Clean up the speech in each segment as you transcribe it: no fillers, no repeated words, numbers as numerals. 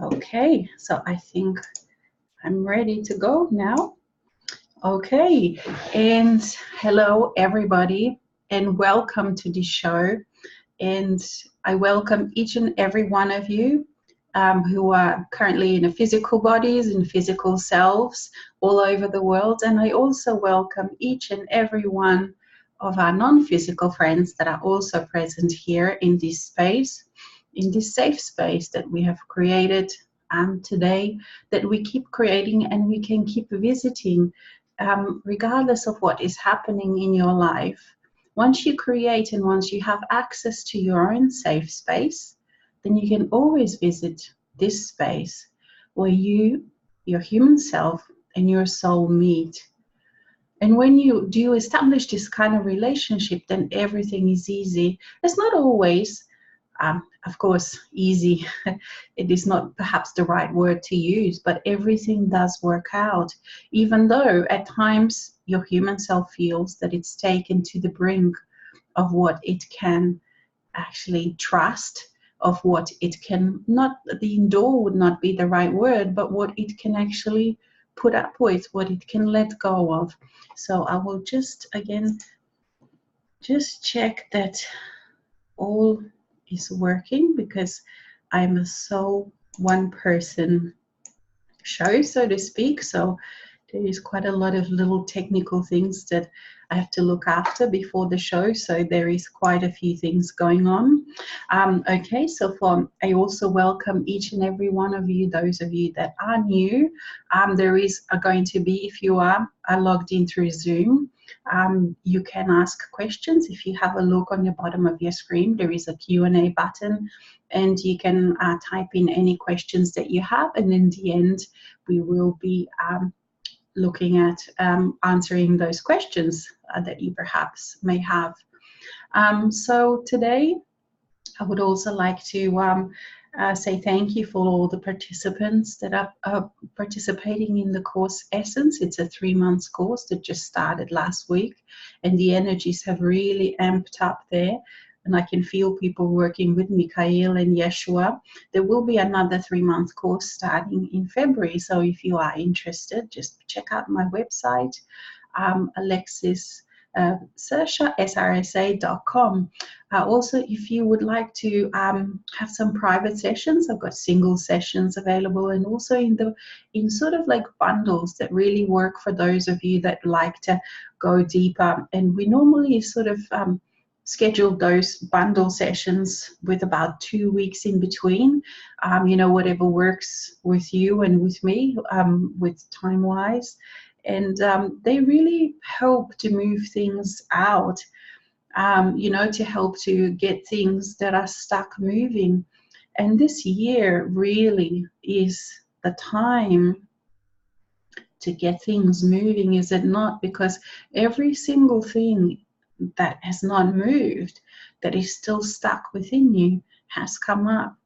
Okay, so I think I'm ready to go now. Okay, and hello everybody, and welcome to the show. And I welcome each and every one of you who are currently in physical bodies and physical selves all over the world. And I also welcome each and every one of our non-physical friends that are also present here in this space, in this safe space that we have created today, that we keep creating and we can keep visiting regardless of what is happening in your life. Once you create and once you have access to your own safe space, then you can always visit this space where you, your human self, and your soul meet. And when you do establish this kind of relationship, then everything is easy. It's not always, of course, easy. It is not perhaps the right word to use, but everything does work out, even though at times your human self feels that it's taken to the brink of what it can actually trust, of what it can not, the endure would not be the right word, but what it can actually put up with, what it can let go of. So I will just again just check that all is working, because I'm a sole one person show, so to speak. So there is quite a lot of little technical things that I have to look after before the show, so there is quite a few things going on. Okay, so I also welcome each and every one of you, those of you that are new. There is going to be, if you are logged in through Zoom, you can ask questions. If you have a look on the bottom of your screen, there is a Q&A button, and you can type in any questions that you have, and in the end we will be looking at answering those questions that you perhaps may have. So today I would also like to say thank you for all the participants that are participating in the course Essence. It's a 3-month course that just started last week, and the energies have really amped up there. And I can feel people working with Mikhail and Yeshua. There will be another 3-month course starting in February. So if you are interested, just check out my website, Alexis srsa.com. Also, if you would like to have some private sessions, I've got single sessions available, and also in sort of like bundles that really work for those of you that like to go deeper. And we normally sort of schedule those bundle sessions with about 2 weeks in between, whatever works with you and with me, with time wise. And they really help to move things out, to help to get things that are stuck moving. And this year really is the time to get things moving, is it not? Because every single thing that has not moved, that is still stuck within you, has come up.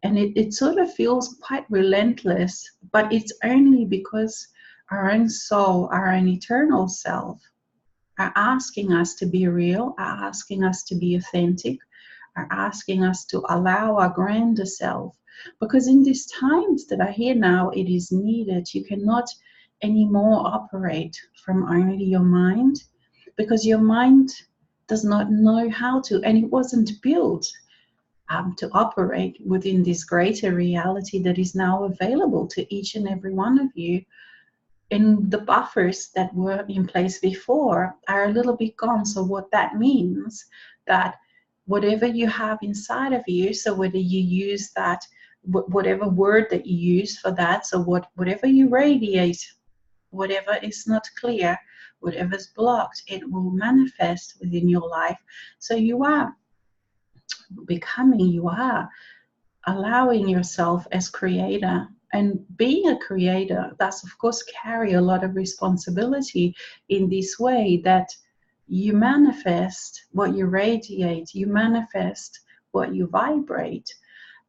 And it sort of feels quite relentless, but it's only because our own soul, our own eternal self, are asking us to be real, are asking us to be authentic, are asking us to allow our grander self. Because in these times that are here now, it is needed. You cannot anymore operate from only your mind, because your mind does not know how to, and it wasn't built to operate within this greater reality that is now available to each and every one of you. And the buffers that were in place before are a little bit gone. So what that means, that whatever you have inside of you, so whether you use that, whatever word that you use for that, so whatever you radiate, whatever is not clear, whatever's blocked, it will manifest within your life. So you are becoming, you are allowing yourself as creator. And being a creator does, of course, carry a lot of responsibility in this way, that you manifest what you radiate, you manifest what you vibrate.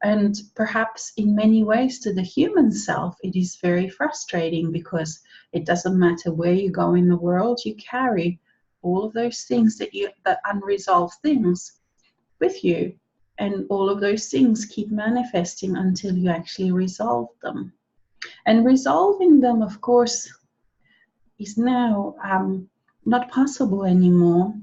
And perhaps in many ways to the human self, it is very frustrating, because it doesn't matter where you go in the world, you carry all of those things that unresolved things with you. and all of those things keep manifesting until you actually resolve them. And resolving them, of course, is now not possible anymore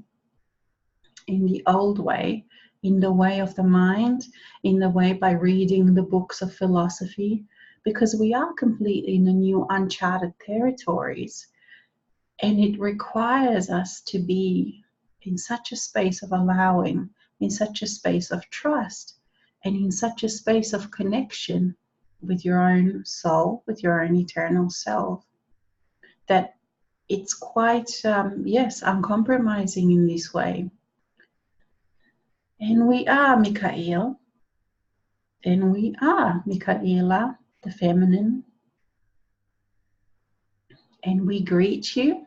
in the old way, in the way of the mind, in the way by reading the books of philosophy, because we are completely in the new uncharted territories. And it requires us to be in such a space of allowing, in such a space of trust, and in such a space of connection with your own soul, with your own eternal self, that it's quite, yes, uncompromising in this way. And we are Michael, and we are Michaela, the feminine, and we greet you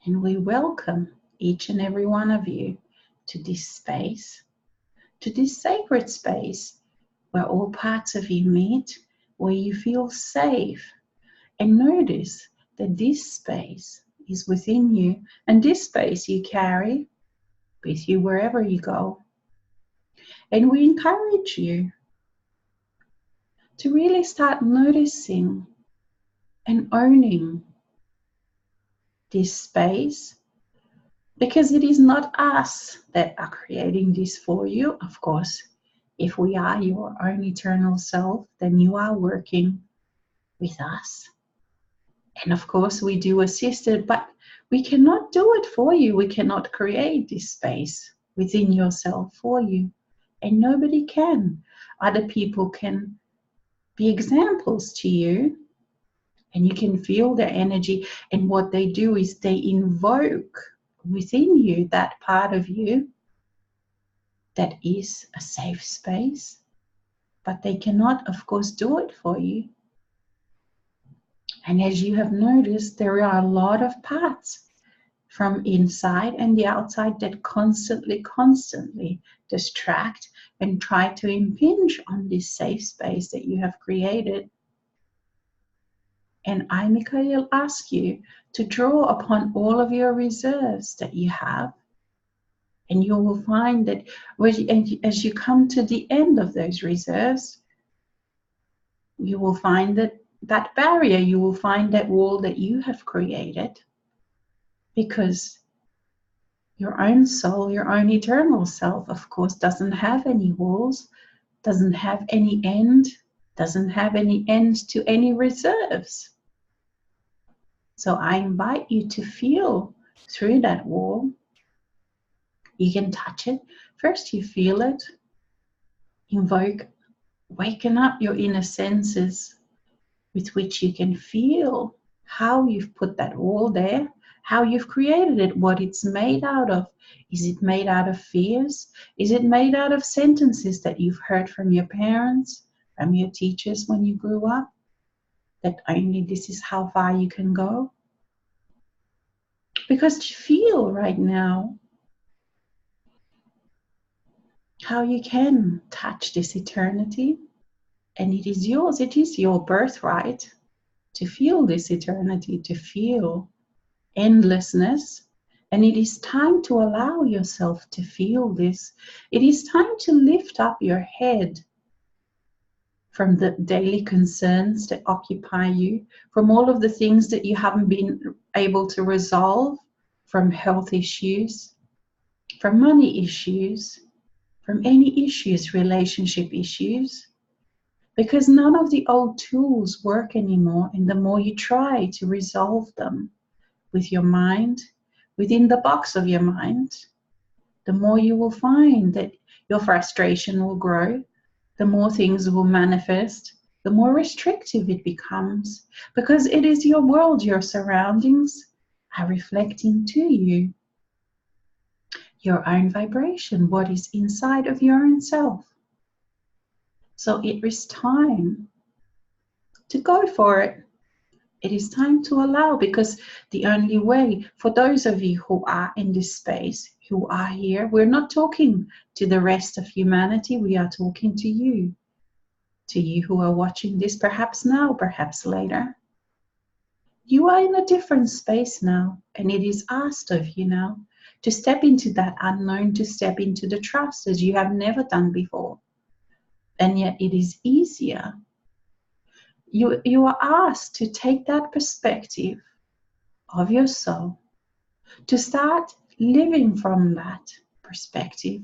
and we welcome each and every one of you to this space, to this sacred space where all parts of you meet, where you feel safe. And notice that this space is within you, and this space you carry with you wherever you go. And we encourage you to really start noticing and owning this space, because it is not us that are creating this for you. Of course, if we are your own eternal self, then you are working with us. And of course, we do assist it, but we cannot do it for you. We cannot create this space within yourself for you. And nobody can. Other people can be examples to you, and you can feel their energy. And what they do is they invoke within you that part of you that is a safe space, but they cannot, of course, do it for you. And as you have noticed, there are a lot of parts from inside and the outside that constantly distract and try to impinge on this safe space that you have created. And I, Michael, ask you to draw upon all of your reserves that you have. And you will find that as you come to the end of those reserves, you will find that barrier, you will find that wall that you have created, because your own soul, your own eternal self, of course, doesn't have any walls, doesn't have any end, doesn't have any end to any reserves. So I invite you to feel through that wall. You can touch it. First you feel it. Invoke, waken up your inner senses with which you can feel how you've put that wall there, how you've created it, what it's made out of. Is it made out of fears? Is it made out of sentences that you've heard from your parents, from your teachers when you grew up? That only this is how far you can go? Because to feel right now how you can touch this eternity, and it is yours, it is your birthright to feel this eternity, to feel endlessness. And it is time to allow yourself to feel this. It is time to lift up your head from the daily concerns that occupy you, from all of the things that you haven't been able to resolve, from health issues, from money issues, from any issues, relationship issues, because none of the old tools work anymore. And the more you try to resolve them with your mind, within the box of your mind, the more you will find that your frustration will grow, the more things will manifest, the more restrictive it becomes, because it is your world, your surroundings are reflecting to you your own vibration, what is inside of your own self. So it is time to go for it. It is time to allow, because the only way, for those of you who are in this space, who are here, we're not talking to the rest of humanity, we are talking to you who are watching this, perhaps now, perhaps later. You are in a different space now, and it is asked of you now to step into that unknown, to step into the trust as you have never done before. And yet it is easier. You are asked to take that perspective of your soul, to start living from that perspective,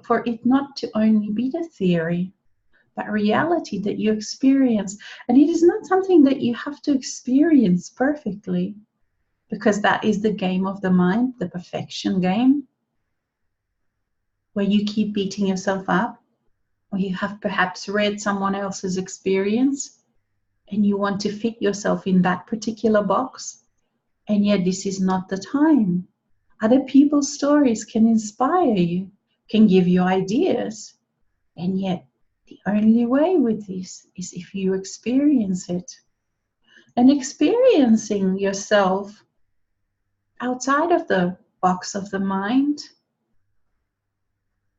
for it not to only be the theory, but reality that you experience. And it is not something that you have to experience perfectly, because that is the game of the mind, the perfection game, where you keep beating yourself up, or you have perhaps read someone else's experience and you want to fit yourself in that particular box. And yet this is not the time. Other people's stories can inspire you, can give you ideas. And yet the only way with this is if you experience it. And experiencing yourself outside of the box of the mind,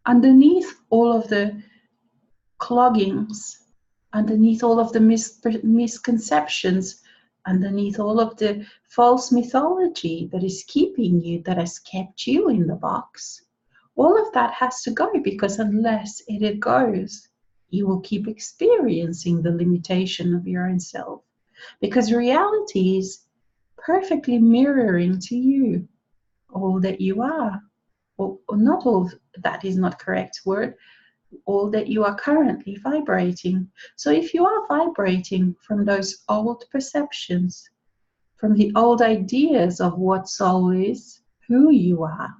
underneath all of the cloggings, underneath all of the misconceptions, underneath all of the false mythology that is keeping you, that has kept you in the box. All of that has to go, because unless it goes, you will keep experiencing the limitation of your own self. Because reality is perfectly mirroring to you all that you are. Or not all, that is not correct word, all that you are currently vibrating. So if you are vibrating from those old perceptions, from the old ideas of what soul is, who you are,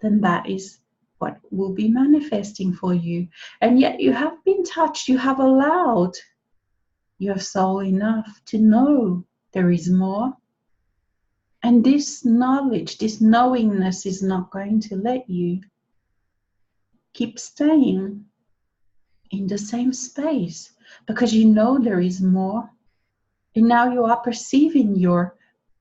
then that is what will be manifesting for you. And yet you have been touched, you have allowed your soul enough to know there is more. And this knowledge, this knowingness is not going to let you keep staying in the same space, because you know there is more. And now you are perceiving your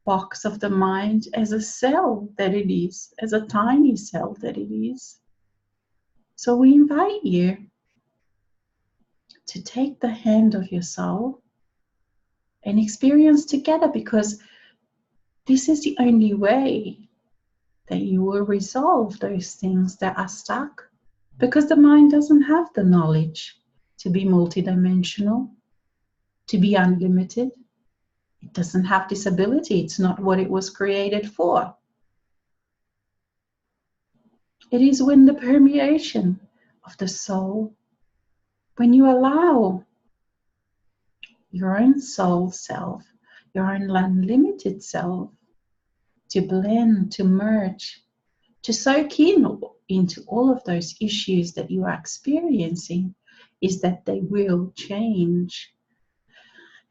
box of the mind as a cell that it is, as a tiny cell that it is. So we invite you to take the hand of your soul and experience together, because this is the only way that you will resolve those things that are stuck. Because the mind doesn't have the knowledge to be multidimensional, to be unlimited. It doesn't have this ability. It's not what it was created for. It is when the permeation of the soul, when you allow your own soul self, your own unlimited self, to blend, to merge, to soak into all of those issues that you are experiencing, is that they will change.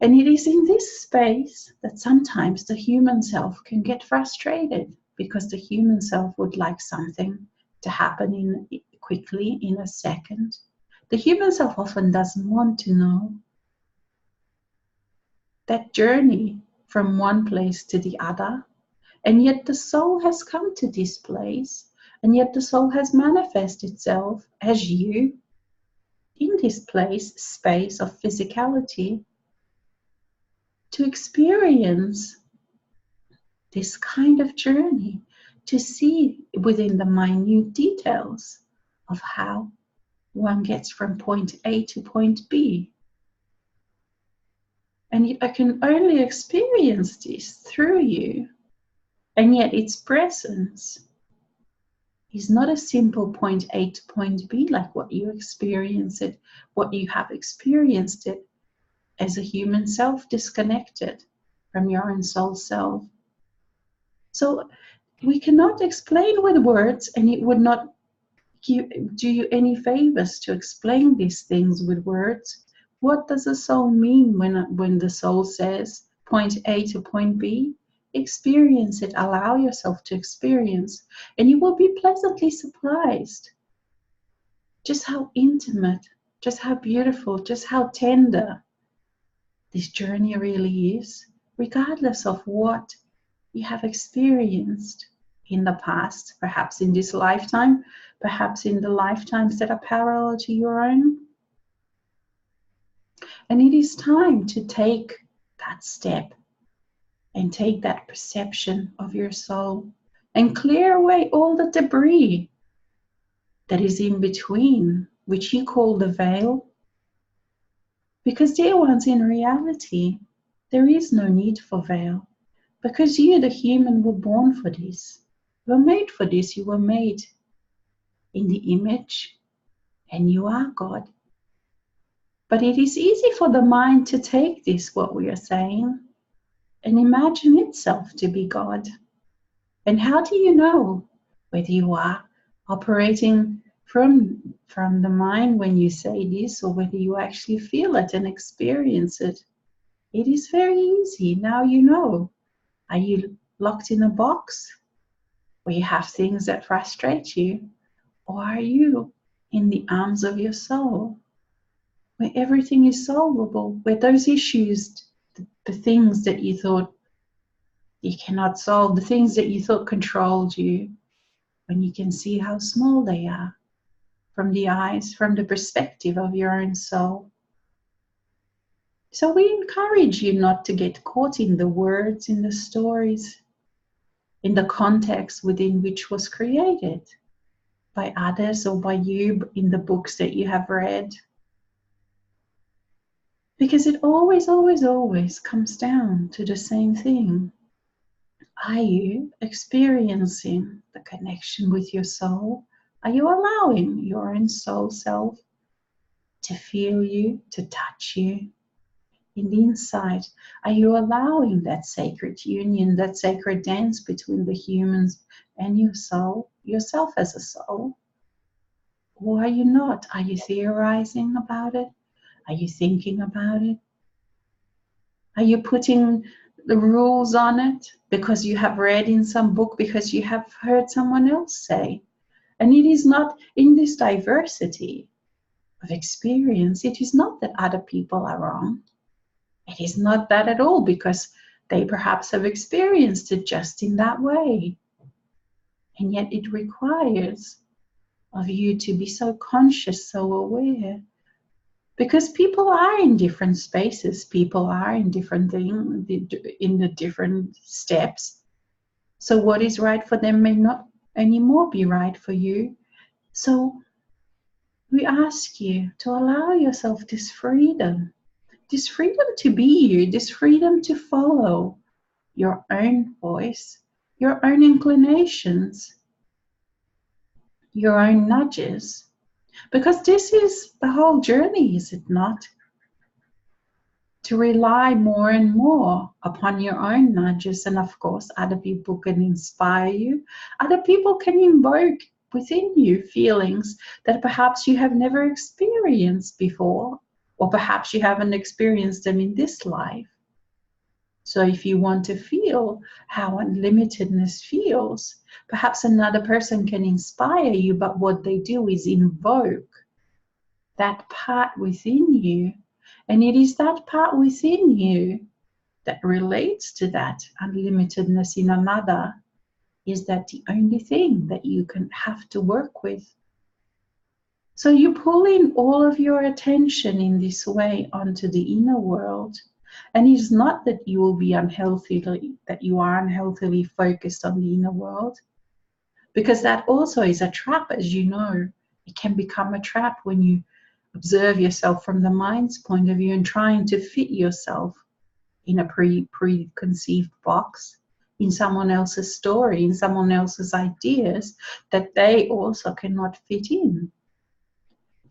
And it is in this space that sometimes the human self can get frustrated, because the human self would like something to happen quickly, in a second. The human self often doesn't want to know that journey from one place to the other. And yet the soul has come to this place, and yet the soul has manifested itself as you in this space of physicality, to experience this kind of journey, to see within the minute details of how one gets from point A to point B. And I can only experience this through you. And yet its presence is not a simple point A to point B like what you experience it, what you have experienced it as a human self, disconnected from your own soul self. So we cannot explain with words, and it would not do you any favors to explain these things with words. What does a soul mean when the soul says point A to point B? Experience it, allow yourself to experience, and you will be pleasantly surprised just how intimate, just how beautiful, just how tender this journey really is, regardless of what you have experienced in the past, perhaps in this lifetime, perhaps in the lifetimes that are parallel to your own. And it is time to take that step and take that perception of your soul and clear away all the debris that is in between, which you call the veil. Because, dear ones, in reality, there is no need for veil. Because you, the human, were born for this. You were made for this. You were made in the image, and you are God. But it is easy for the mind to take this, what we are saying, and imagine itself to be God. And how do you know whether you are operating from the mind when you say this, or whether you actually feel it and experience it? It is very easy. Now you know. Are you locked in a box where you have things that frustrate you? Or are you in the arms of your soul, where everything is solvable, where those issues, the things that you thought you cannot solve, the things that you thought controlled you, when you can see how small they are from the eyes, from the perspective of your own soul. So we encourage you not to get caught in the words, in the stories, in the context within which was created by others or by you in the books that you have read. Because it always, always, always comes down to the same thing. Are you experiencing the connection with your soul? Are you allowing your own soul self to feel you, to touch you in the inside? Are you allowing that sacred union, that sacred dance between the humans and your soul, yourself as a soul? Or are you not? Are you theorizing about it? Are you thinking about it? Are you putting the rules on it because you have read in some book, because you have heard someone else say? And it is not in this diversity of experience, it is not that other people are wrong. It is not that at all, because they perhaps have experienced it just in that way. And yet it requires of you to be so conscious, so aware. Because people are in different spaces, people are in different things, in the different steps. So what is right for them may not anymore be right for you. So we ask you to allow yourself this freedom to be you, this freedom to follow your own voice, your own inclinations, your own nudges. Because this is the whole journey, is it not? To rely more and more upon your own nudges, and of course other people can inspire you. Other people can invoke within you feelings that perhaps you have never experienced before, or perhaps you haven't experienced them in this life. So if you want to feel how unlimitedness feels, perhaps another person can inspire you, but what they do is invoke that part within you. And it is that part within you that relates to that unlimitedness in another. Is that the only thing that you can have to work with? So you pull in all of your attention in this way onto the inner world. And it's not that you will be that you are unhealthily focused on the inner world, because that also is a trap, as you know. It can become a trap when you observe yourself from the mind's point of view and trying to fit yourself in a preconceived box, in someone else's story, in someone else's ideas that they also cannot fit in.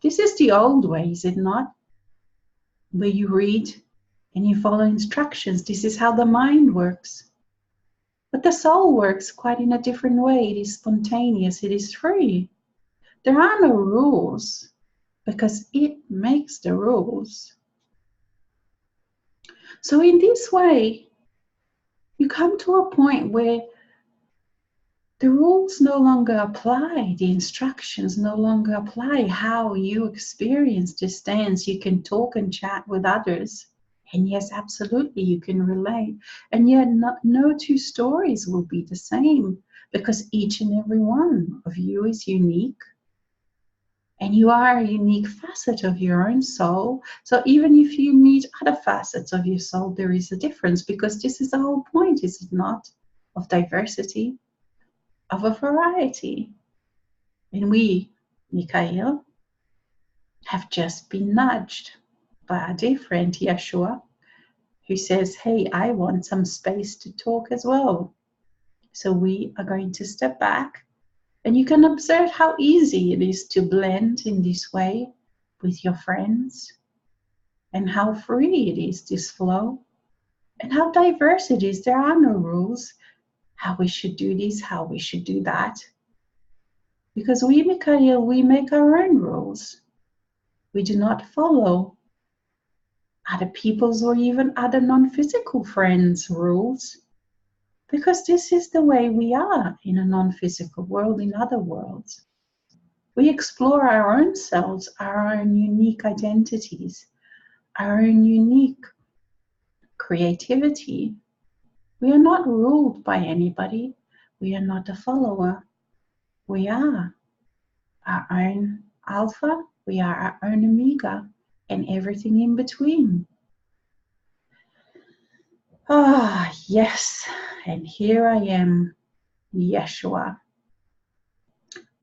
This is the old way, is it not? Where you read and you follow instructions. This is how the mind works. But the soul works quite in a different way. It is spontaneous, it is free. There are no rules, because it makes the rules. So in this way, you come to a point where the rules no longer apply, the instructions no longer apply, how you experience this dance. You can talk and chat with others, and yes, absolutely, you can relate. And yet no two stories will be the same, because each and every one of you is unique. And you are a unique facet of your own soul. So even if you meet other facets of your soul, there is a difference, because this is the whole point, is it not, of diversity? of a variety. And we, Mikhail, have just been nudged by our dear friend Yeshua, who says, hey, I want some space to talk as well. So we are going to step back, and you can observe how easy it is to blend in this way with your friends, and how free it is, this flow, and how diverse it is. There are no rules, how we should do this, how we should do that. Because we, Mikhail, we make our own rules. We do not follow other people's or even other non-physical friends' rules, because this is the way we are in a non-physical world, in other worlds. We explore our own selves, our own unique identities, our own unique creativity. We are not ruled by anybody. We are not a follower. We are our own alpha, we are our own omega, and everything in between. Ah, yes, and here I am, Yeshua.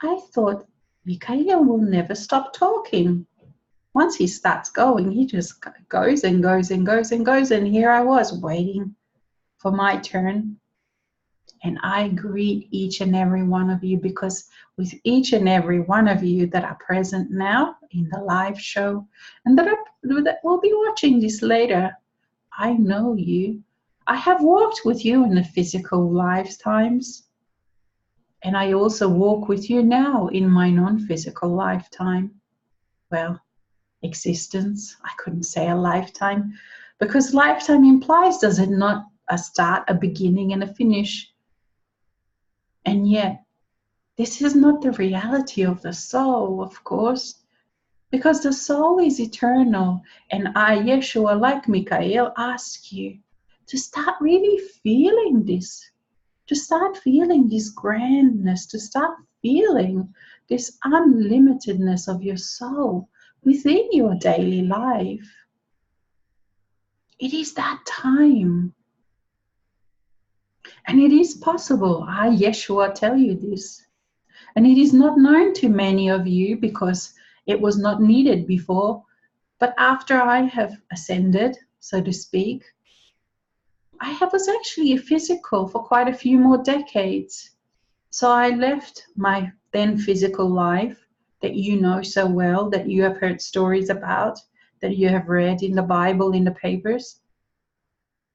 I thought Mikhail will never stop talking. Once he starts going, he just goes and goes and goes and goes, and here I was waiting for my turn. And I greet each and every one of you, because with each and every one of you that are present now in the live show, and that will be watching this later, I know you. I have walked with you in the physical lifetimes, and I also walk with you now in my non-physical lifetime. Well, existence, I couldn't say a lifetime, because lifetime implies, does it not, a start, a beginning, and a finish? And yet, this is not the reality of the soul, of course, because the soul is eternal. And I, Yeshua, like Mikhail, ask you to start really feeling this, to start feeling this grandness, to start feeling this unlimitedness of your soul within your daily life. It is that time. And it is possible. I, Yeshua, tell you this. And it is not known to many of you because it was not needed before. But after I have ascended, so to speak, I was actually physical for quite a few more decades. So I left my then physical life that you know so well, that you have heard stories about, that you have read in the Bible, in the papers.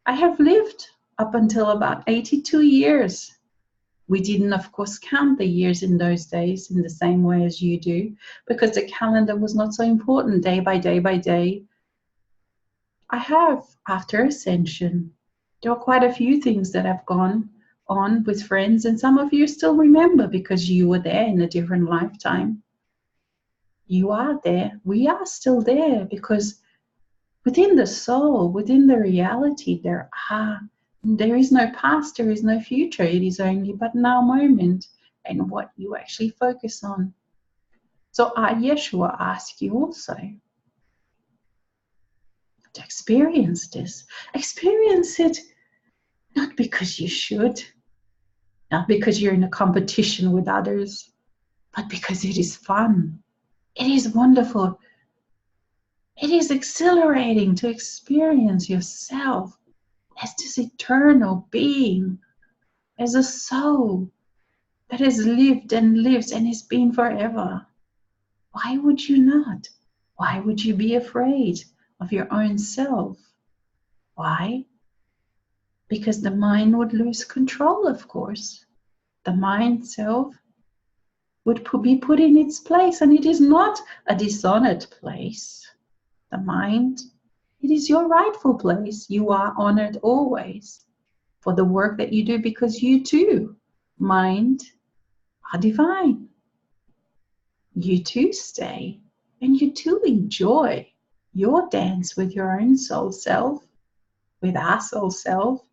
I have lived up until about 82 years. We didn't, of course, count the years in those days in the same way as you do, because the calendar was not so important, day by day by day. I have, after ascension, there are quite a few things that have gone on with friends, and some of you still remember because you were there in a different lifetime. You are there. We are still there, because within the soul, within the reality, there is no past, there is no future. It is only but now moment, and what you actually focus on. So I, Yeshua, ask you also to experience this. Experience it not because you should, not because you're in a competition with others, but because it is fun. It is wonderful. It is exhilarating to experience yourself as this eternal being, as a soul that has lived and lives and has been forever. Why would you not? Why would you be afraid of your own self? Why? Because the mind would lose control, of course. The mind self would be put in its place, and it is not a dishonored place. The mind, it is your rightful place. You are honored always for the work that you do, because you too, mind, are divine. You too stay, and you too enjoy your dance with your own soul self, with our soul self.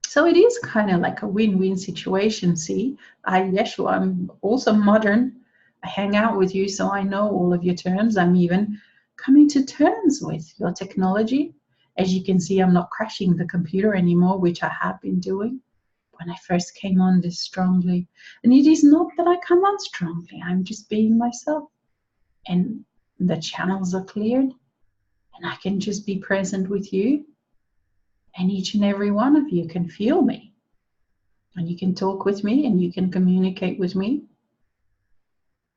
So it is kind of like a win-win situation. See, Yeshua, I'm also modern. I hang out with you, so I know all of your terms. I'm even coming to terms with your technology. As you can see, I'm not crashing the computer anymore, which I have been doing. when I first came on this strongly. And it is not that I come on strongly, I'm just being myself. And the channels are cleared, and I can just be present with you, and each and every one of you can feel me, and you can talk with me, and you can communicate with me.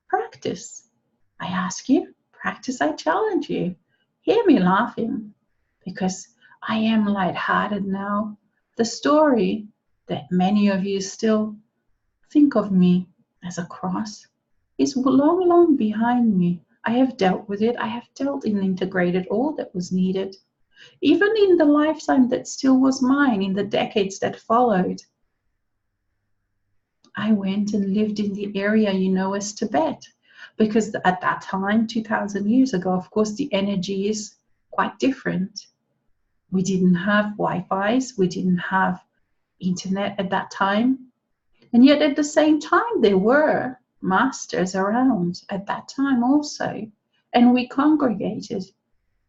Practice. I ask you, practice, I challenge you. Hear me laughing, because I am lighthearted now. The story that many of you still think of me as a cross is long, long behind me. I have dealt with it. I have dealt and integrated all that was needed. Even in the lifetime that still was mine, in the decades that followed, I went and lived in the area you know as Tibet. Because at that time, 2,000 years ago, of course, the energy is quite different. We didn't have Wi-Fi's, we didn't have internet at that time. And yet at the same time, there were masters around at that time also. And we congregated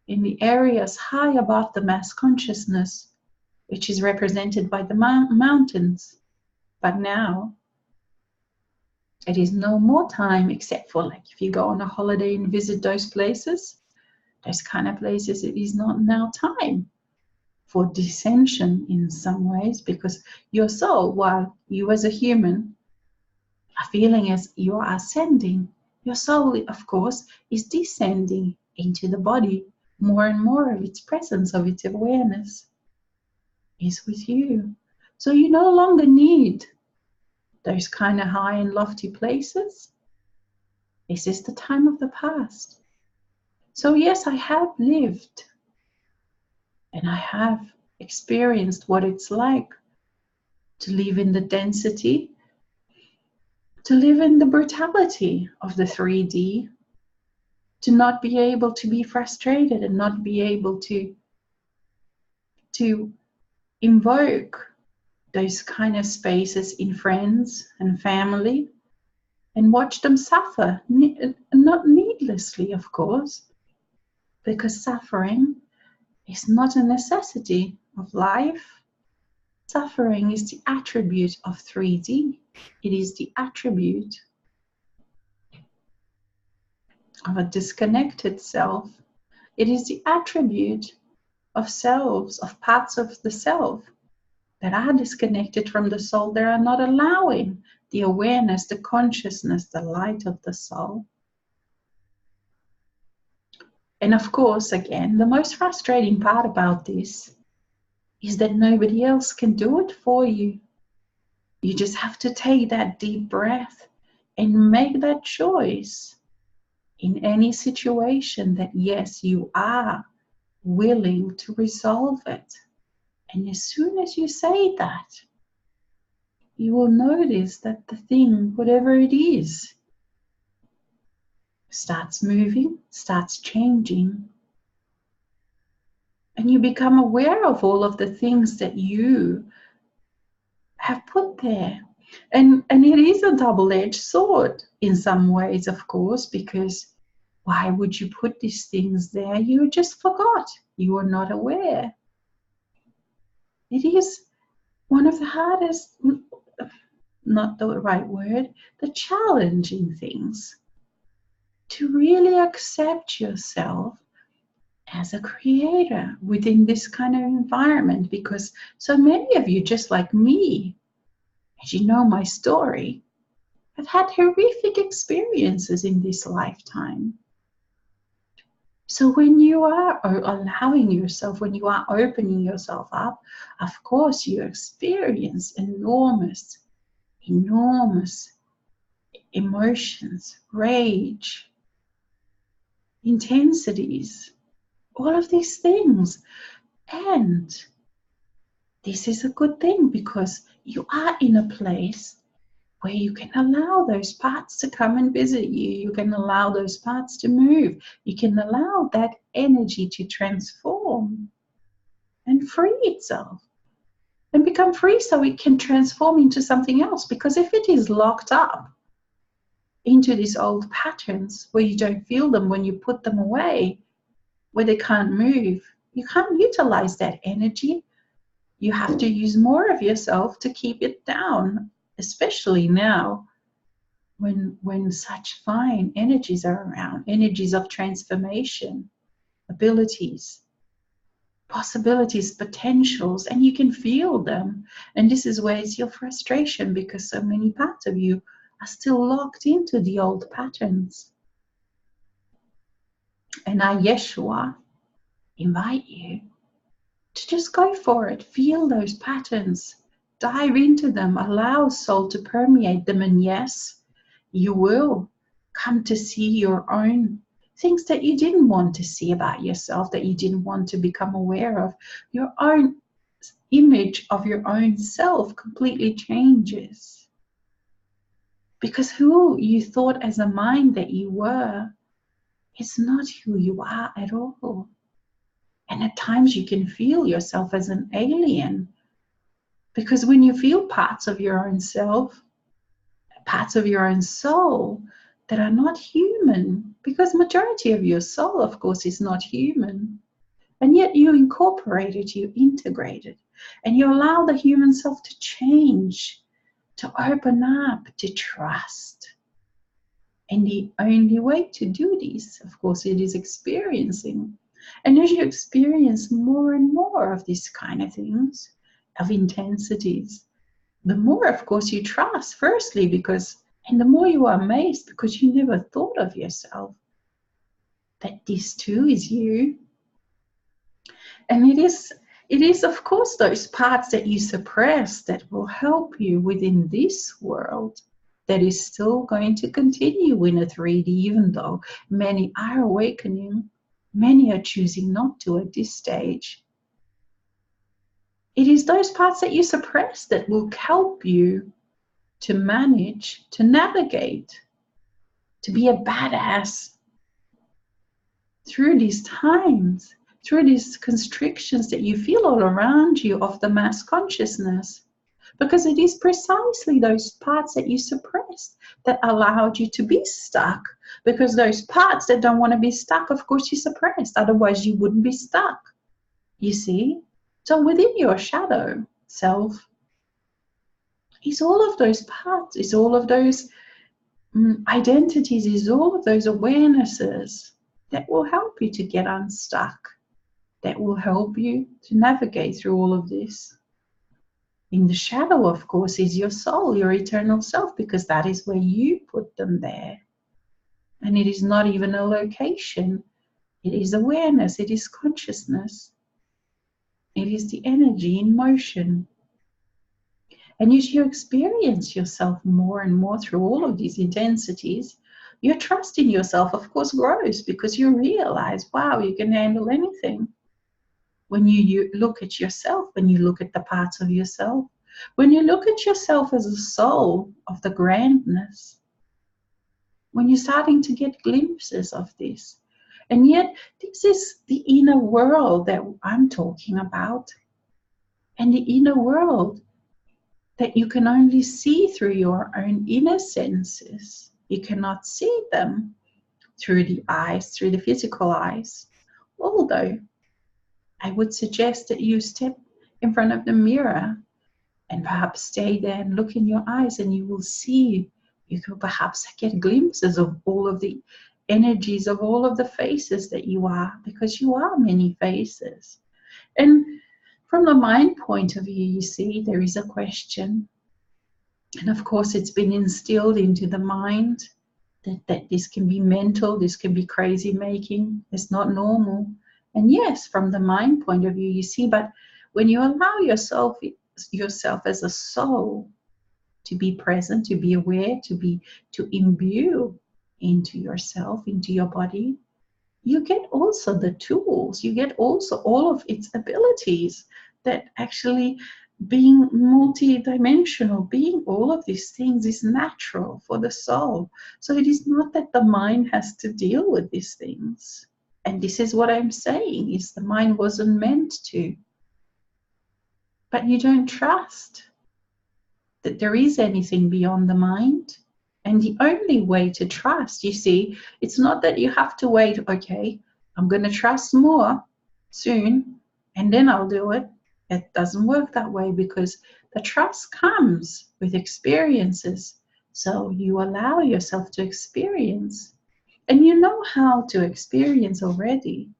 in the areas high above the mass consciousness, which is represented by the mountains. But now, it is no more time, except for like if you go on a holiday and visit those places, those kind of places, it is not now time for dissension in some ways, because your soul, while you as a human are feeling as you are ascending, your soul, of course, is descending into the body. More and more of its presence, of its awareness is with you. So you no longer need those kind of high and lofty places. This is the time of the past. So yes, I have lived and I have experienced what it's like to live in the density, to live in the brutality of the 3D, to not be able to be frustrated and not be able to invoke those kind of spaces in friends and family and watch them suffer, not needlessly, of course, because suffering is not a necessity of life. Suffering is the attribute of 3D. It is the attribute of a disconnected self. It is the attribute of selves, of parts of the self that are disconnected from the soul. They are not allowing the awareness, the consciousness, the light of the soul. And of course, again, the most frustrating part about this is that nobody else can do it for you. You just have to take that deep breath and make that choice in any situation that yes, you are willing to resolve it. And as soon as you say that, you will notice that the thing, whatever it is, starts moving, starts changing. And you become aware of all of the things that you have put there. And it is a double-edged sword in some ways, of course, because why would you put these things there? You just forgot. You were not aware. It is one of the hardest, not the right word, the challenging things to really accept yourself as a creator within this kind of environment, because so many of you, just like me, as you know my story, have had horrific experiences in this lifetime. So when you are allowing yourself, when you are opening yourself up, of course you experience enormous emotions, rage, intensities, all of these things. And this is a good thing, because you are in a place where you can allow those parts to come and visit you. You can allow those parts to move. You can allow that energy to transform and free itself and become free, so it can transform into something else. Because if it is locked up into these old patterns where you don't feel them, when you put them away, where they can't move, you can't utilize that energy. You have to use more of yourself to keep it down, especially now when such fine energies are around, energies of transformation, abilities, possibilities, potentials, and you can feel them. And this is where it's your frustration, because so many parts of you are still locked into the old patterns. And I, Yeshua, invite you to just go for it. Feel those patterns, dive into them, allow soul to permeate them, and yes, you will come to see your own things that you didn't want to see about yourself, that you didn't want to become aware of. Your own image of your own self completely changes, because who you thought as a mind that you were is not who you are at all. And at times you can feel yourself as an alien, because when you feel parts of your own self, parts of your own soul that are not human, because majority of your soul, of course, is not human, and yet you incorporate it, you integrate it, and you allow the human self to change, to open up, to trust. And the only way to do this, of course, it is experiencing. And as you experience more and more of these kind of things, of intensities, the more, of course, you trust, firstly, because, and the more you are amazed, because you never thought of yourself that this too is you. And it is, of course, those parts that you suppress that will help you within this world that is still going to continue in a 3D, even though many are awakening, many are choosing not to at this stage. It is those parts that you suppress that will help you to manage, to navigate, to be a badass through these times, through these constrictions that you feel all around you of the mass consciousness. Because it is precisely those parts that you suppressed that allowed you to be stuck. Because those parts that don't want to be stuck, of course, you suppressed. Otherwise, you wouldn't be stuck. You see? So within your shadow self is all of those parts, is all of those identities, is all of those awarenesses that will help you to get unstuck, that will help you to navigate through all of this. In the shadow, of course, is your soul, your eternal self, because that is where you put them there. And it is not even a location. It is awareness. It is consciousness. It is the energy in motion. And as you experience yourself more and more through all of these intensities, your trust in yourself, of course, grows, because you realize, wow, you can handle anything. When you look at yourself, when you look at the parts of yourself, when you look at yourself as a soul of the grandness, when you're starting to get glimpses of this. And yet, this is the inner world that I'm talking about. And the inner world that you can only see through your own inner senses. You cannot see them through the eyes, through the physical eyes. Although, I would suggest that you step in front of the mirror and perhaps stay there and look in your eyes, and you will see, you could perhaps get glimpses of all of the energies of all of the faces that you are, because you are many faces. And from the mind point of view, you see, there is a question. And of course, it's been instilled into the mind that this can be mental, this can be crazy making, it's not normal. And yes, from the mind point of view, you see, but when you allow yourself as a soul to be present, to be aware, to imbue into yourself, into your body, you get also the tools, you get also all of its abilities, that actually being multidimensional, being all of these things is natural for the soul. So it is not that the mind has to deal with these things. And this is what I'm saying, is the mind wasn't meant to. But you don't trust that there is anything beyond the mind. And the only way to trust, you see, it's not that you have to wait, okay, I'm going to trust more soon, and then I'll do it. It doesn't work that way because the trust comes with experiences. So you allow yourself to experience. And you know how to experience already.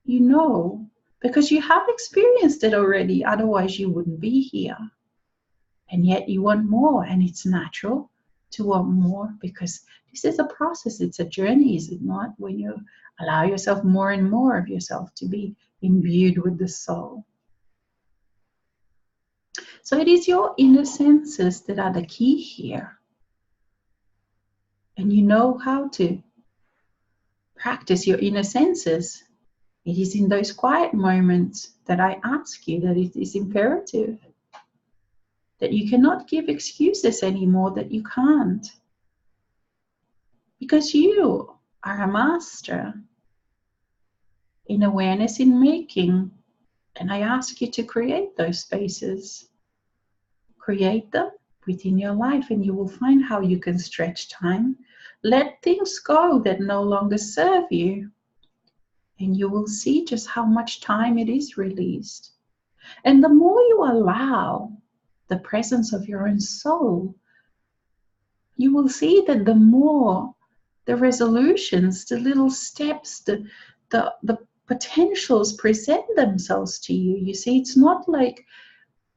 You know, because you have experienced it already. Otherwise, you wouldn't be here. And yet you want more, and it's natural to want more because this is a process. It's a journey, is it not? When you allow yourself more and more of yourself to be imbued with the soul. So it is your inner senses that are the key here. And you know how to practice your inner senses. It is in those quiet moments that I ask you that it is imperative. That you cannot give excuses anymore that you can't. Because you are a master in awareness in making. And I ask you to create those spaces. Create them within your life and you will find how you can stretch time. Let things go that no longer serve you. And you will see just how much time it is released. And the more you allow the presence of your own soul, you will see that the more the resolutions, the little steps, the potentials present themselves to you. You see, it's not like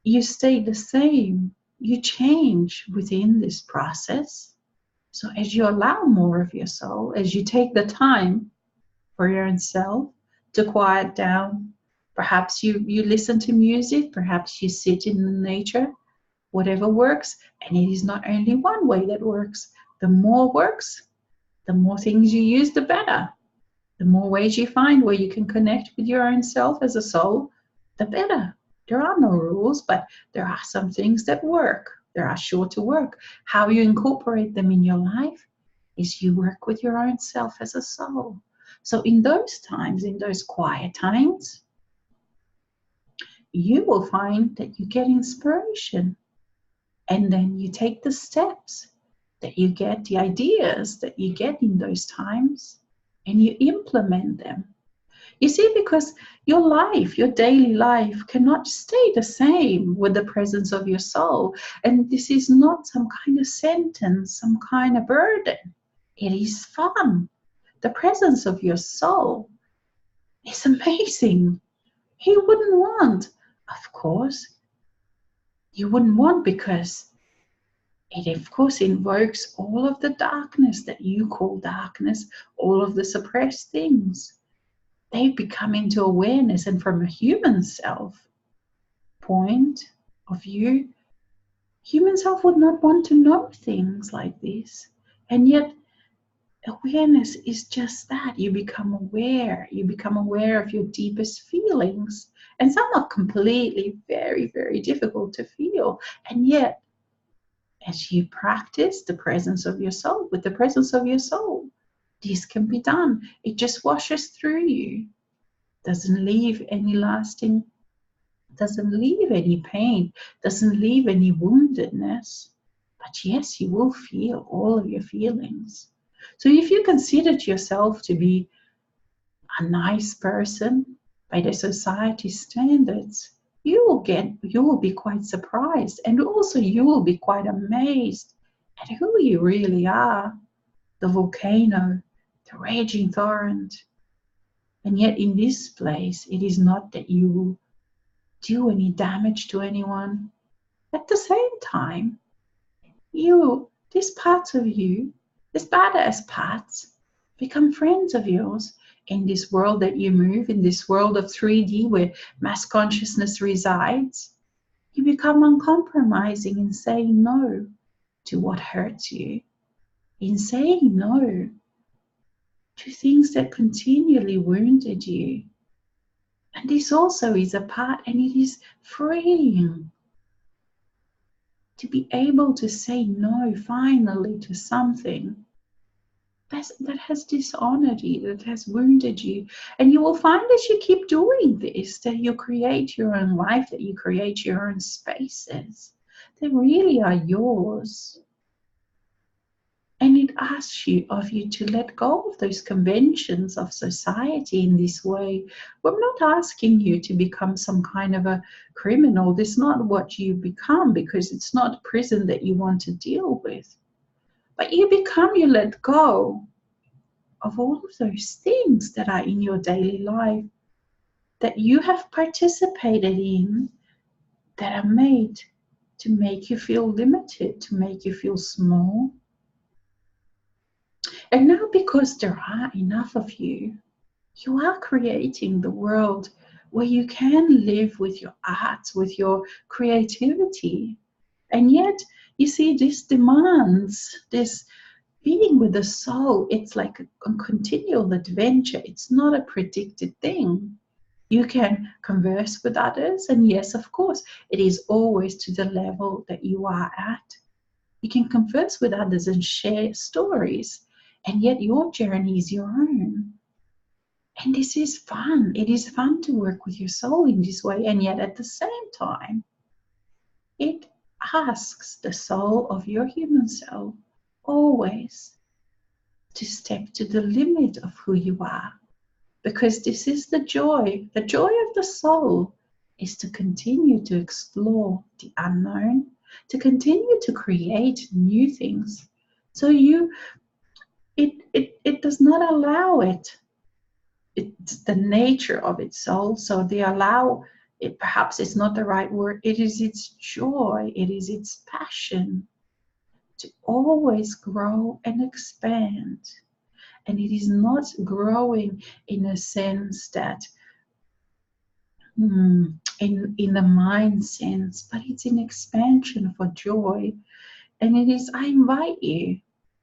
you stay the same. You change within this process. So as you allow more of your soul, as you take the time for your own self to quiet down, perhaps you listen to music, perhaps you sit in the nature, whatever works. And it is not only one way that works. The more works, the more things you use, the better. The more ways you find where you can connect with your own self as a soul, the better. There are no rules, but there are some things that work. There are sure to work. How you incorporate them in your life is you work with your own self as a soul. So in those times, in those quiet times, you will find that you get inspiration. And then you take the steps that you get, the ideas that you get in those times, and you implement them. You see, because your life, your daily life cannot stay the same with the presence of your soul. And this is not some kind of sentence, some kind of burden. It is fun. The presence of your soul is amazing. You wouldn't want, of course, you wouldn't want because it, of course, invokes all of the darkness that you call darkness, all of the suppressed things. They become into awareness, and from a human self point of view, human self would not want to know things like this. And yet, awareness is just that. You become aware. You become aware of your deepest feelings. And some are completely very, very difficult to feel. And yet, as you practice the presence of your soul, with the presence of your soul, this can be done. It just washes through you. Doesn't leave any lasting, doesn't leave any pain, doesn't leave any woundedness. But yes, you will feel all of your feelings. So if you considered yourself to be a nice person by the society standards, you will be quite surprised, and also you will be quite amazed at who you really are. The volcano, the raging torrent. And yet in this place, it is not that you will do any damage to anyone. At the same time, these parts of you, these badass parts, become friends of yours in this world that you move, in this world of 3D where mass consciousness resides. You become uncompromising in saying no to what hurts you, in saying no to things that continually wounded you. And this also is a part, and it is freeing to be able to say no finally to something that has dishonored you, that has wounded you. And you will find as you keep doing this that you create your own life, that you create your own spaces that really are yours. And it asks of you to let go of those conventions of society in this way. We're not asking you to become some kind of a criminal. This is not what you become, because it's not prison that you want to deal with. But you let go of all of those things that are in your daily life that you have participated in, that are made to make you feel limited, to make you feel small. And now, because there are enough of you, you are creating the world where you can live with your arts, with your creativity. And yet, you see, this demands this being with the soul. It's like a continual adventure. It's not a predicted thing. You can converse with others, and yes, of course, it is always to the level that you are at. You can converse with others and share stories, and yet your journey is your own. And this is fun. It is fun to work with your soul in this way, and yet at the same time, it asks the soul of your human self always to step to the limit of who you are. Because this is the joy. The joy of the soul is to continue to explore the unknown, to continue to create new things. So it does not allow it. It's the nature of its soul. So they allow it, perhaps it's not the right word. It is its joy. It is its passion to always grow and expand. And it is not growing in a sense that in the mind sense, but it's an expansion for joy. And it is, I invite you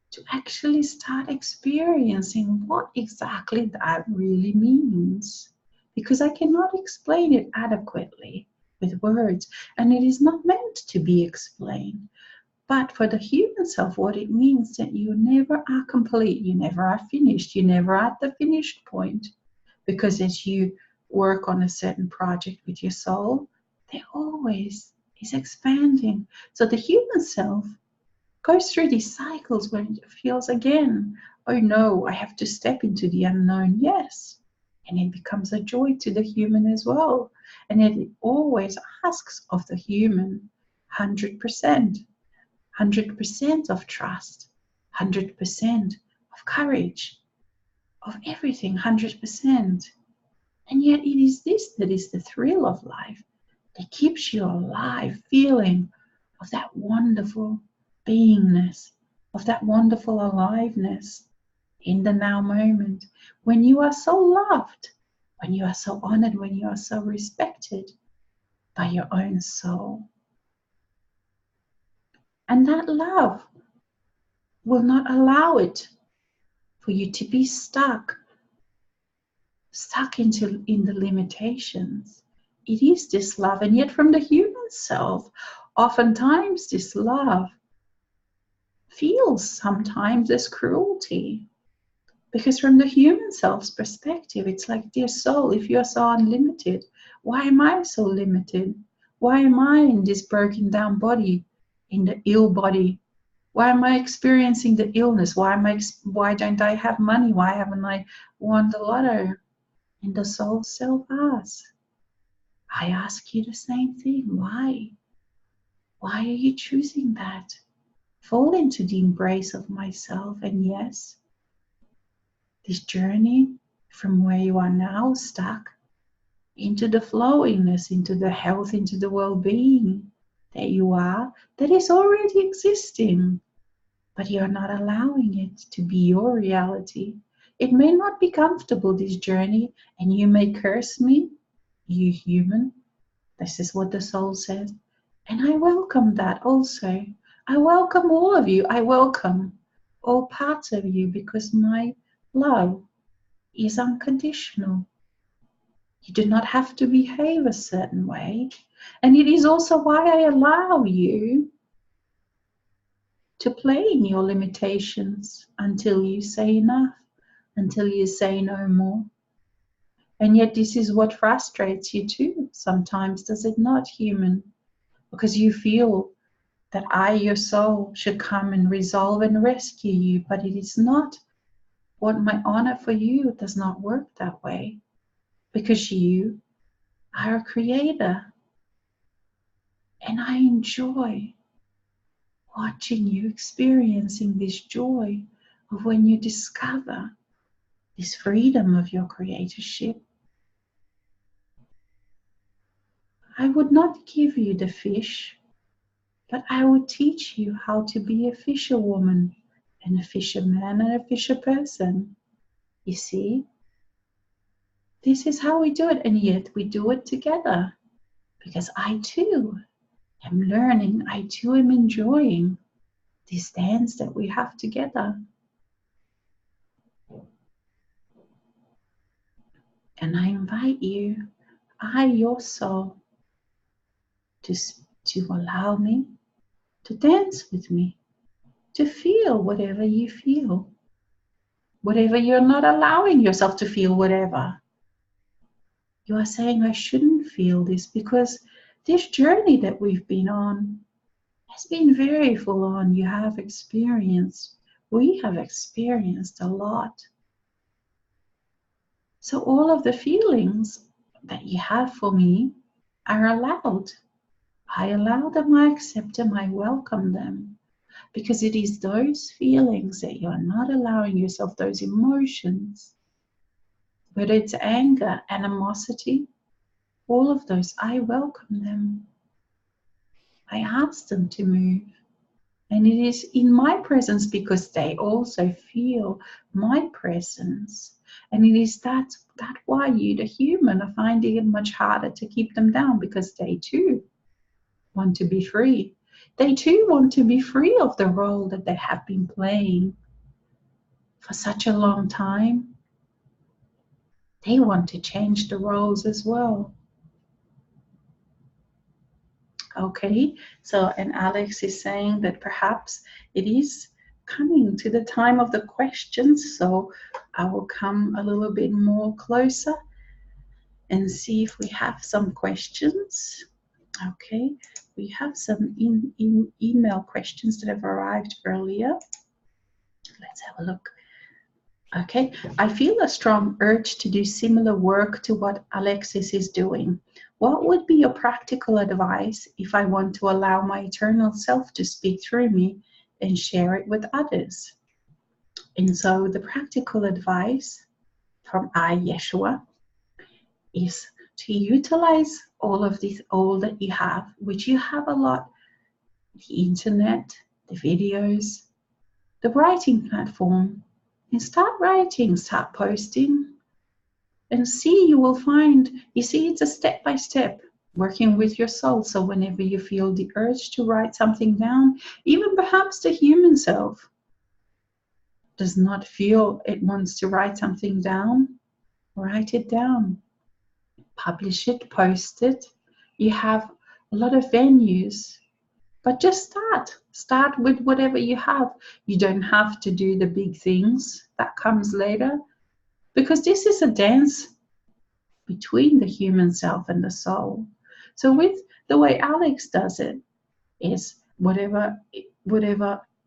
to actually start experiencing what exactly that really means, because I cannot explain it adequately with words, and it is not meant to be explained. But for the human self, what it means that you never are complete, you never are finished, you never are at the finished point, because as you work on a certain project with your soul, there always is expanding. So the human self goes through these cycles when it feels again, oh no, I have to step into the unknown. Yes. And it becomes a joy to the human as well. And it always asks of the human 100%, 100% of trust, 100% of courage, of everything, 100%. And yet it is this that is the thrill of life, that keeps you alive, feeling of that wonderful beingness, of that wonderful aliveness in the now moment, when you are so loved, when you are so honored, when you are so respected by your own soul. And that love will not allow it for you to be stuck in the limitations. It is this love, and yet from the human self, oftentimes this love feels sometimes as cruelty. Because from the human self's perspective, it's like, dear soul, if you're so unlimited, why am I so limited? Why am I in this broken down body, in the ill body? Why am I experiencing the illness? Why don't I have money? Why haven't I won the lotto? And the soul self asks, I ask you the same thing. Why? Why are you choosing that? Fall into the embrace of myself. And yes, this journey from where you are now stuck into the flowingness, into the health, into the well-being that you are, that is already existing, but you're not allowing it to be your reality. It may not be comfortable, this journey, and you may curse me, you human. This is what the soul says. And I welcome that also. I welcome all of you. I welcome all parts of you, because my love is unconditional. You do not have to behave a certain way. And it is also why I allow you to play in your limitations until you say enough, until you say no more. And yet this is what frustrates you too sometimes, does it not, human? Because you feel that I, your soul, should come and resolve and rescue you, but it is not. What my honor for you does not work that way, because you are a creator, and I enjoy watching you experiencing this joy of when you discover this freedom of your creatorship. I would not give you the fish, but I would teach you how to be a fisherwoman and a fisherman and a fisher person. You see, this is how we do it, and yet we do it together, because I too am learning, I too am enjoying this dance that we have together. And I invite you, I, your soul, to allow me to dance with me, to feel whatever you feel, whatever you're not allowing yourself to feel, whatever. You are saying, I shouldn't feel this, because this journey that we've been on has been very full on. You have experienced, we have experienced a lot. So all of the feelings that you have for me are allowed. I allow them, I accept them, I welcome them. Because it is those feelings that you're not allowing yourself, those emotions, whether it's anger, animosity, all of those, I welcome them. I ask them to move. And it is in my presence, because they also feel my presence. And it is that why you, the human, are finding it much harder to keep them down, because they too want to be free. They too want to be free of the role that they have been playing for such a long time. They want to change the roles as well. Okay, so, and Alex is saying that perhaps it is coming to the time of the questions, so I will come a little bit more closer and see if we have some questions. Okay, we have some email questions that have arrived earlier. Let's have a look. Okay, I feel a strong urge to do similar work to what Alexis is doing. What would be your practical advice if I want to allow my eternal self to speak through me and share it with others? And so the practical advice from I, Yeshua, is to utilize all of this, all that you have, which you have a lot, the internet, the videos, the writing platform, and start writing, start posting, and see, you will find, you see, it's a step-by-step working with your soul. So whenever you feel the urge to write something down, even perhaps the human self does not feel it wants to write something down, write it down, publish it, post it. You have a lot of venues, but just start with whatever you have. You don't have to do the big things that comes later, because this is a dance between the human self and the soul. So with the way Alex does it is whatever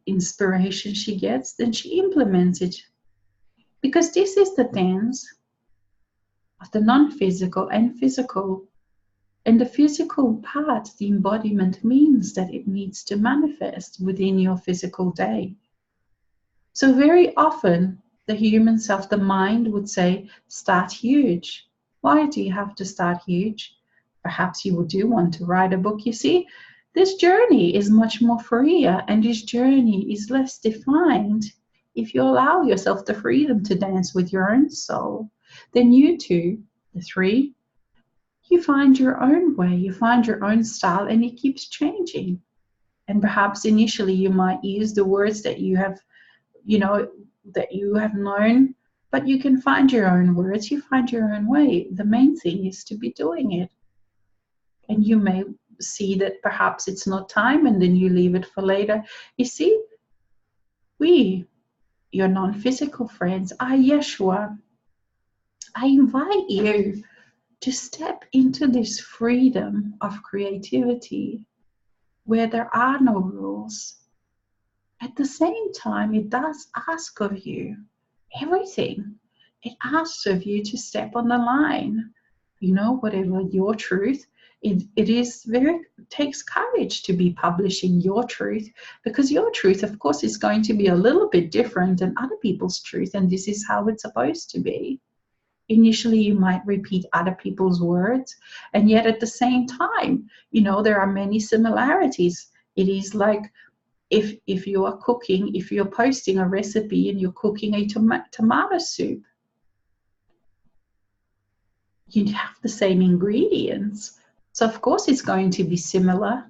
inspiration she gets, then she implements it. Because this is the dance of the non-physical and physical. And the physical part, the embodiment, means that it needs to manifest within your physical day. So very often the human self, the mind, would say, start huge. Why do you have to start huge? Perhaps you do want to write a book. You see, this journey is much more freer, and this journey is less defined if you allow yourself the freedom to dance with your own soul. Then you two, the three, you find your own way, you find your own style, and it keeps changing. And perhaps initially you might use the words that you have, that you have known, but you can find your own words, you find your own way. The main thing is to be doing it. And you may see that perhaps it's not time, and then you leave it for later. You see, we, your non-physical friends, I, Yeshua, I invite you to step into this freedom of creativity, where there are no rules. At the same time, it does ask of you everything. It asks of you to step on the line. Whatever your truth, it takes courage to be publishing your truth, because your truth, of course, is going to be a little bit different than other people's truth, and this is how it's supposed to be. Initially, you might repeat other people's words, and yet at the same time, there are many similarities. It is like if you are cooking, if you're posting a recipe and you're cooking a tomato soup, you have the same ingredients. So of course it's going to be similar,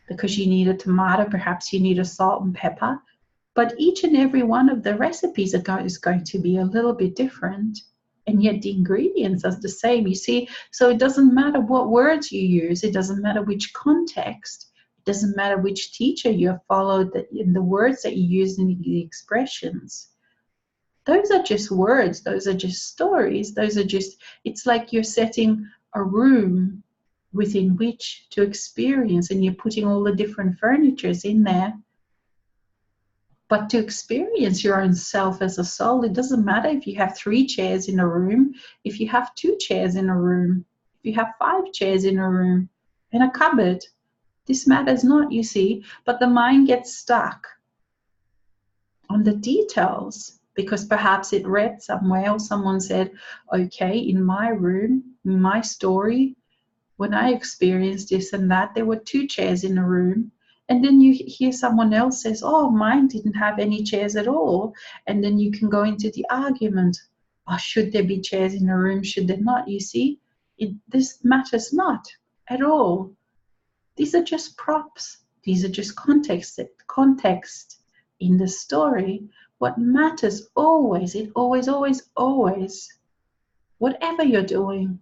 because you need a tomato, perhaps you need a salt and pepper, but each and every one of the recipes is going to be a little bit different, and yet the ingredients are the same, you see. So it doesn't matter what words you use, it doesn't matter which context, it doesn't matter which teacher you have followed, in the words that you use in the expressions. Those are just words, those are just stories, it's like you're setting a room within which to experience, and you're putting all the different furnitures in there. But to experience your own self as a soul, it doesn't matter if you have 3 chairs in a room, if you have 2 chairs in a room, if you have 5 chairs in a room, in a cupboard. This matters not, you see, but the mind gets stuck on the details, because perhaps it read somewhere or someone said, okay, in my room, in my story, when I experienced this and that, there were 2 chairs in a room. And then you hear someone else says, oh, mine didn't have any chairs at all. And then you can go into the argument, oh, should there be chairs in a room, should there not? You see, this matters not at all. These are just props. These are just context in the story. What matters always, it always, whatever you're doing,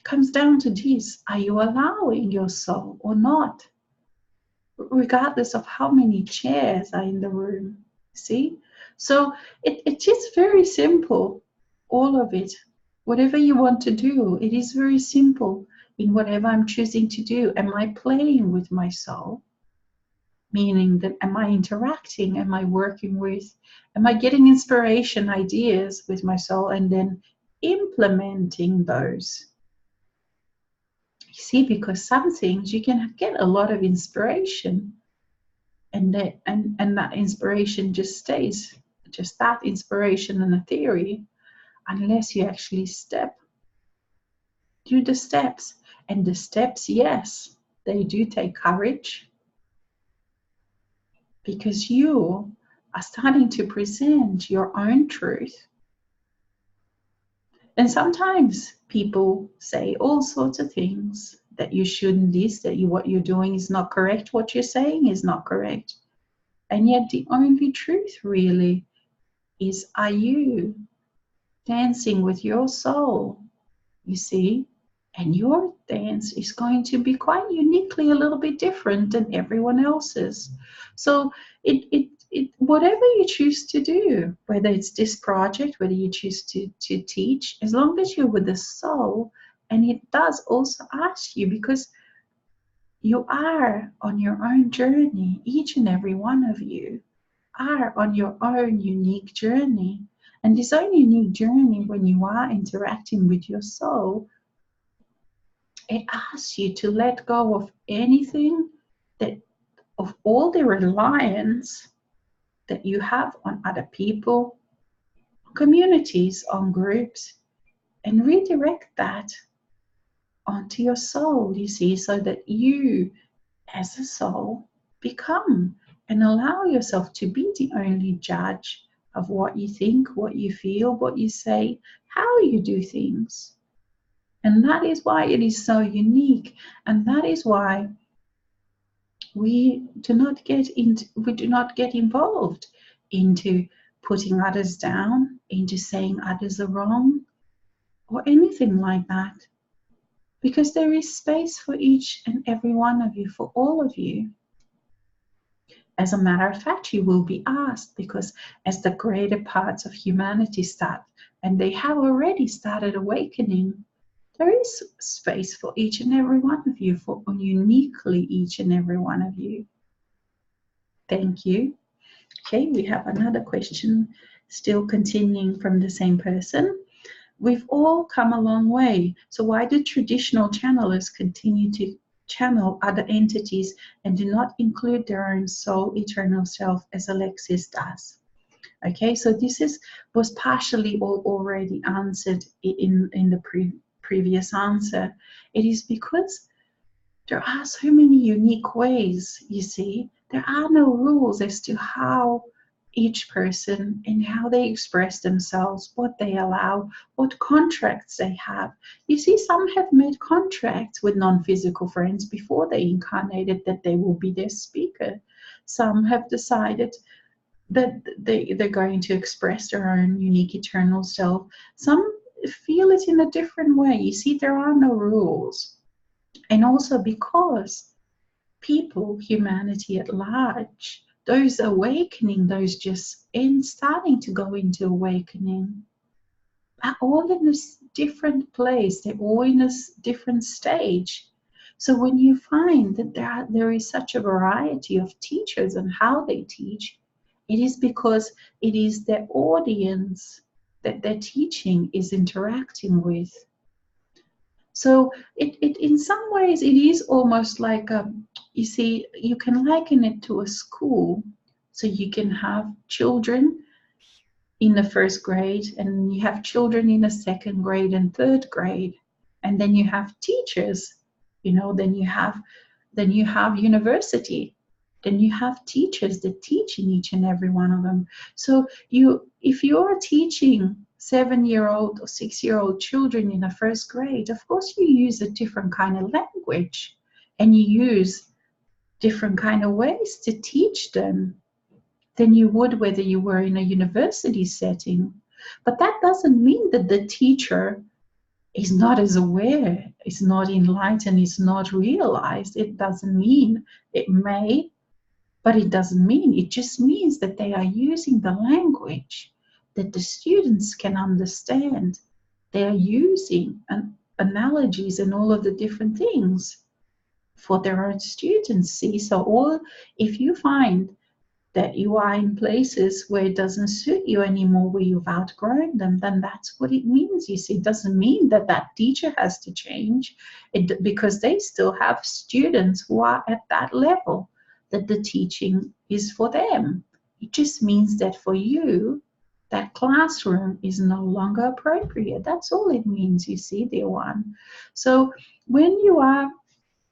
comes down to this: are you allowing your soul or not? Regardless of how many chairs are in the room. See? So it is very simple, all of it. Whatever you want to do, it is very simple in whatever I'm choosing to do. Am I playing with my soul? Meaning that, am I interacting? Am I working with? Am I getting inspiration, ideas with my soul, and then implementing those? You see, because some things you can get a lot of inspiration, and that inspiration just stays just that inspiration and a theory, unless you actually do the steps. And the steps, yes, they do take courage, because you are starting to present your own truth. And sometimes people say all sorts of things, that you shouldn't this, that what you're doing is not correct, what you're saying is not correct. And yet the only truth really is, are you dancing with your soul? You see? And your dance is going to be quite uniquely a little bit different than everyone else's. So whatever you choose to do, whether it's this project, whether you choose to teach, as long as you're with the soul, and it does also ask you, because you are on your own journey, each and every one of you are on your own unique journey. And this own unique journey, when you are interacting with your soul, it asks you to let go of anything of all the reliance that you have on other people, communities, on groups, and redirect that onto your soul, you see, so that you, as a soul, become and allow yourself to be the only judge of what you think, what you feel, what you say, how you do things. And that is why it is so unique, and that is why we do not get involved into putting others down, into saying others are wrong, or anything like that. Because there is space for each and every one of you, for all of you. As a matter of fact, you will be asked, because as the greater parts of humanity start, and they have already started awakening, There is space for each and every one of you, for uniquely each and every one of you. Thank you. Okay, we have another question, still continuing from the same person. We've all come a long way, so why do traditional channelers continue to channel other entities and do not include their own soul, eternal self, as Alexis does? Okay, so this was partially already answered in the previous answer. It is because there are so many unique ways, you see. There are no rules as to how each person and how they express themselves, what they allow, what contracts they have. You see, some have made contracts with non-physical friends before they incarnated that they will be their speaker. Some have decided that they're going to express their own unique eternal self. Some feel it in a different way. You see, there are no rules. And also because people, humanity at large, those awakening, those just starting to go into awakening, are all in a different place. They're all in a different stage. So when you find that there is such a variety of teachers and how they teach, it is because it is their audience that their teaching is interacting with. So it in some ways it is almost like you see, you can liken it to a school. So you can have children in the first grade, and you have children in the second grade and third grade, and then you have teachers, then you have university, then you have teachers that teach in each and every one of them. So if you're teaching 7-year-old or 6-year-old children in the first grade, of course you use a different kind of language, and you use different kind of ways to teach them than you would whether you were in a university setting. But that doesn't mean that the teacher is not as aware, is not enlightened, is not realized. It doesn't mean. It may, but it doesn't mean. It just means that they are using the language that the students can understand. They are using analogies and all of the different things for their own students. See, so if you find that you are in places where it doesn't suit you anymore, where you've outgrown them, then that's what it means. You see, it doesn't mean that that teacher has to change, because they still have students who are at that level, that the teaching is for them. It just means that for you, that classroom is no longer appropriate. That's all it means, you see, dear one. So when you are,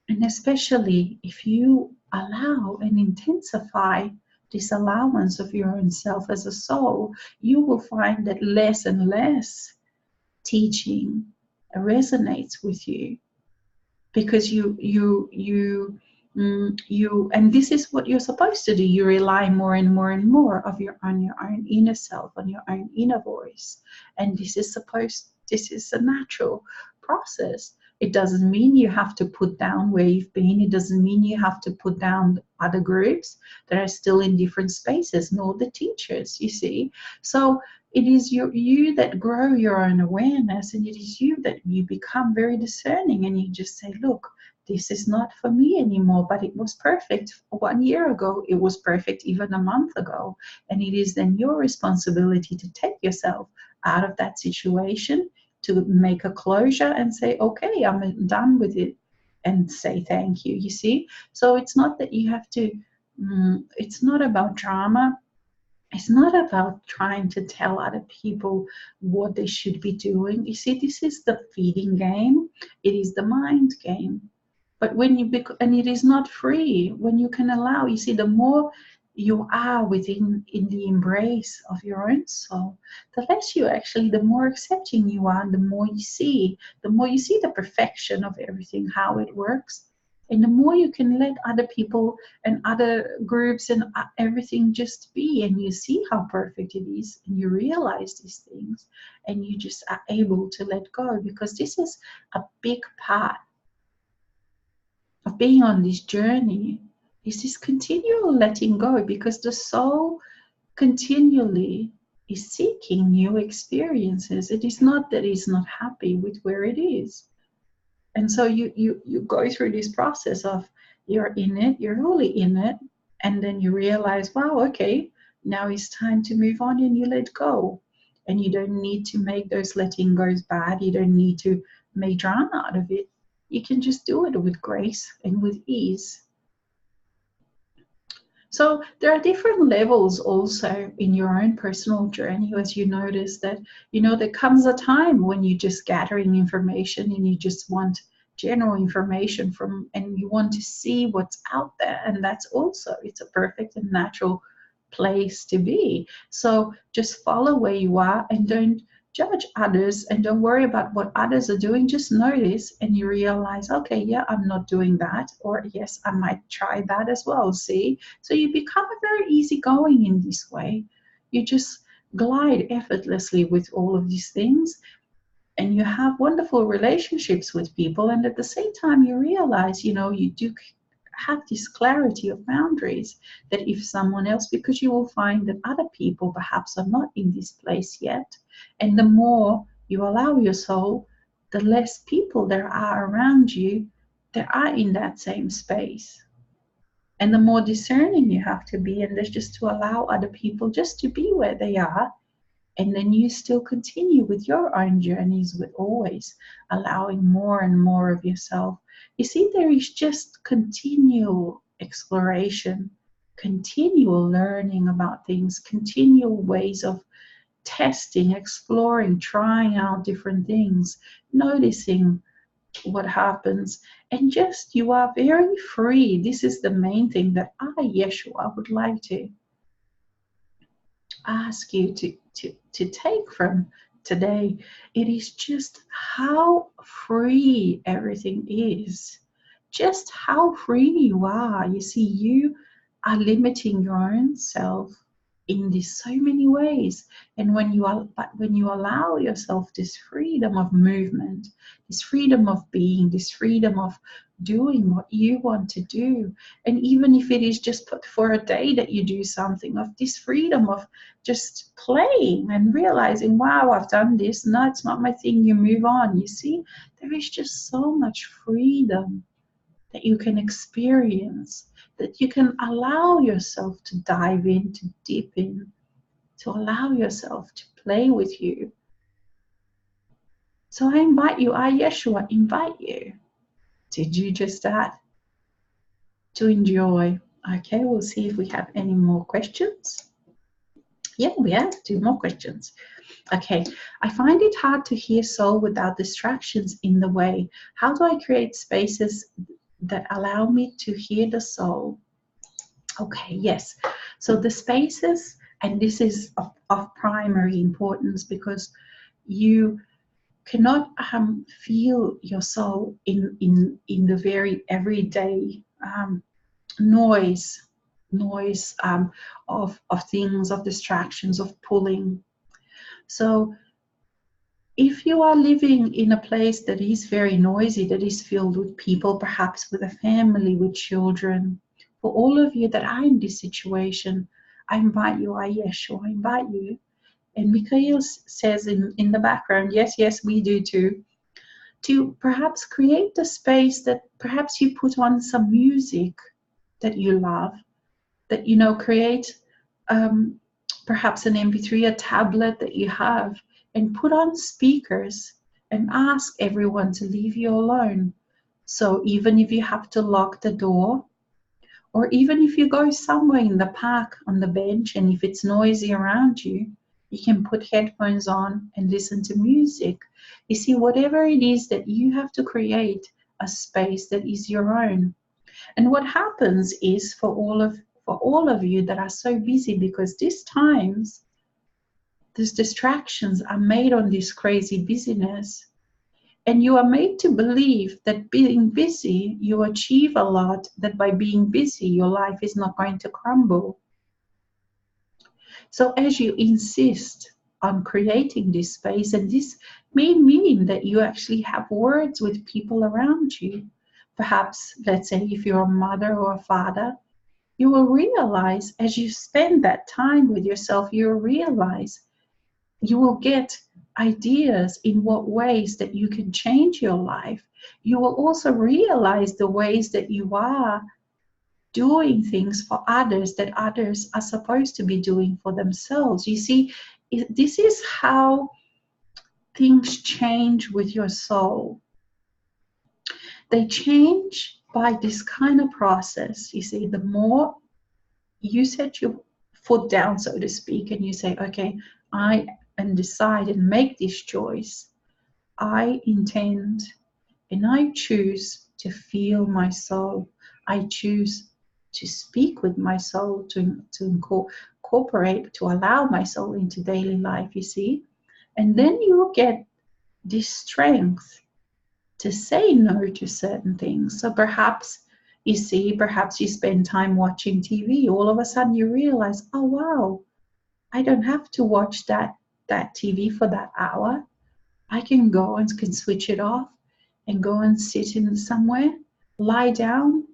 and especially if you allow and intensify this allowance of your own self as a soul, you will find that less and less teaching resonates with you, because you and this is what you're supposed to do. You rely more and more and more on your own inner self, on your own inner voice, and this is a natural process. It doesn't mean you have to put down where you've been. It doesn't mean you have to put down other groups that are still in different spaces, nor the teachers, you see. So it is you that grow your own awareness, and it is you that you become very discerning, and you just say, look, this is not for me anymore, but it was perfect 1 year ago. It was perfect even a month ago. And it is then your responsibility to take yourself out of that situation, to make a closure and say, okay, I'm done with it, and say thank you, you see. So it's not that you have to, it's not about drama. It's not about trying to tell other people what they should be doing. You see, this is the feeding game. It is the mind game. But when you and it is not free, when you can allow, you see, the more you are within in the embrace of your own soul, the less you actually, the more accepting you are, the more you see the perfection of everything, how it works. And the more you can let other people and other groups and everything just be, and you see how perfect it is, and you realize these things, and you just are able to let go, because this is a big part of being on this journey, is this continual letting go, because the soul continually is seeking new experiences. It is not that it's not happy with where it is. And so you go through this process of you're in it, you're really in it, and then you realize, wow, okay, now it's time to move on, and you let go. And you don't need to make those letting goes bad. You don't need to make drama out of it. You can just do it with grace and with ease. So there are different levels also in your own personal journey, as you notice that, there comes a time when you're just gathering information and you just want general information from, and you want to see what's out there. And that's also, it's a perfect and natural place to be. So just follow where you are and don't judge others and don't worry about what others are doing. Just notice and you realize, okay, yeah, I'm not doing that, or yes, I might try that as well. See, so you become a very easygoing in this way. You just glide effortlessly with all of these things, and you have wonderful relationships with people. And at the same time, you realize, you do have this clarity of boundaries, that if someone else, because you will find that other people perhaps are not in this place yet, and the more you allow your soul, the less people there are around you that are in that same space. And the more discerning you have to be, and that's just to allow other people just to be where they are. And then you still continue with your own journeys, with always allowing more and more of yourself. You see, there is just continual exploration, continual learning about things, continual ways of testing, exploring, trying out different things, noticing what happens. And just, you are very free. This is the main thing that I, Yeshua, would like to ask you to take from today. It is just how free everything is, just how free you are. You see, you are limiting your own self in these so many ways. And when you allow yourself this freedom of movement, this freedom of being, this freedom of doing what you want to do, and even if it is just for a day that you do something, of this freedom of just playing and realizing, wow, I've done this, no, it's not my thing, you move on. You see, there is just so much freedom that you can experience, that you can allow yourself to dive in, to dip in, to allow yourself to play with you. So I invite you, I, Yeshua, invite you to do just that, to enjoy. Okay, we'll see if we have any more questions. Yeah, we have 2 more questions. Okay, I find it hard to hear soul without distractions in the way. How do I create spaces that allow me to hear the soul? Okay, yes. So the spaces, and this is of primary importance, because you cannot feel your soul in the very everyday noise of things, of distractions, of pulling. So if you are living in a place that is very noisy, that is filled with people, perhaps with a family, with children, for all of you that are in this situation, I invite you, I, Yeshua, I invite you. And Mikhail says in the background, yes, we do too, to perhaps create the space that perhaps you put on some music that you love, that, create perhaps an MP3, a tablet that you have, and put on speakers and ask everyone to leave you alone. So even if you have to lock the door, or even if you go somewhere in the park on the bench and if it's noisy around you, you can put headphones on and listen to music. You see, whatever it is that you have to create a space that is your own. And what happens is, for all of you that are so busy, because these distractions are made on this crazy busyness, and you are made to believe that being busy, you achieve a lot, that by being busy, your life is not going to crumble. So as you insist on creating this space, and this may mean that you actually have words with people around you. Perhaps, let's say, if you're a mother or a father, you will realize as you spend that time with yourself, you will get ideas in what ways that you can change your life. you will also realize the ways that you are doing things for others that others are supposed to be doing for themselves. You see, this is how things change with your soul. They change by this kind of process. You see, the more you set your foot down, so to speak, and you say, okay, I and decide and make this choice. I intend and I choose to feel my soul. I choose to speak with my soul, to incorporate, to allow my soul into daily life, you see. And then you will get this strength to say no to certain things. So perhaps you see, perhaps you spend time watching TV. All of a sudden you realize, oh wow, I don't have to watch that TV for that hour. I can go and can switch it off and go and sit in somewhere, lie down,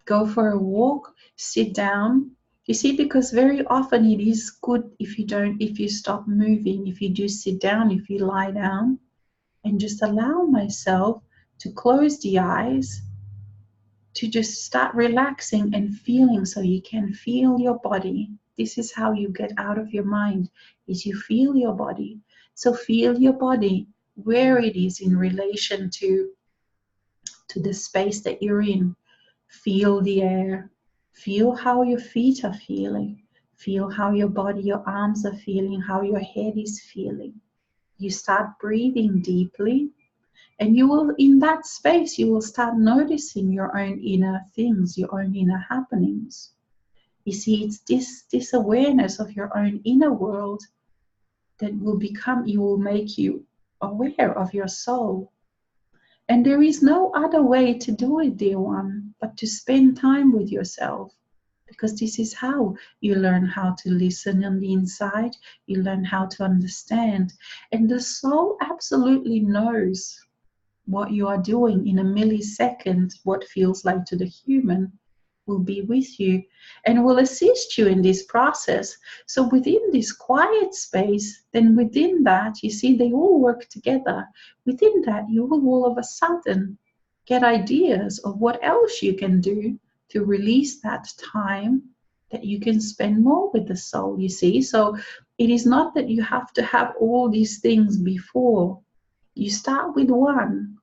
go for a walk, sit down. You see, because very often it is good if you stop moving, if you just sit down, if you lie down and just allow myself to close the eyes, to just start relaxing and feeling, so you can feel your body. This is how you get out of your mind, is you feel your body. So feel your body, where it is in relation to the space that you're in. Feel the air. Feel how your feet are feeling. Feel how your body, your arms are feeling, how your head is feeling. You start breathing deeply, and you will, in that space, you will start noticing your own inner things, your own inner happenings. You see, it's this awareness of your own inner world that will make you aware of your soul. And there is no other way to do it, dear one, but to spend time with yourself. Because this is how you learn how to listen on the inside, you learn how to understand. And the soul absolutely knows what you are doing in a millisecond. What feels like to the human will be with you and will assist you in this process. So within this quiet space, then within that, you see, they all work together. Within that, you will all of a sudden get ideas of what else you can do to release that time that you can spend more with the soul, you see. So it is not that you have to have all these things before. You start with one,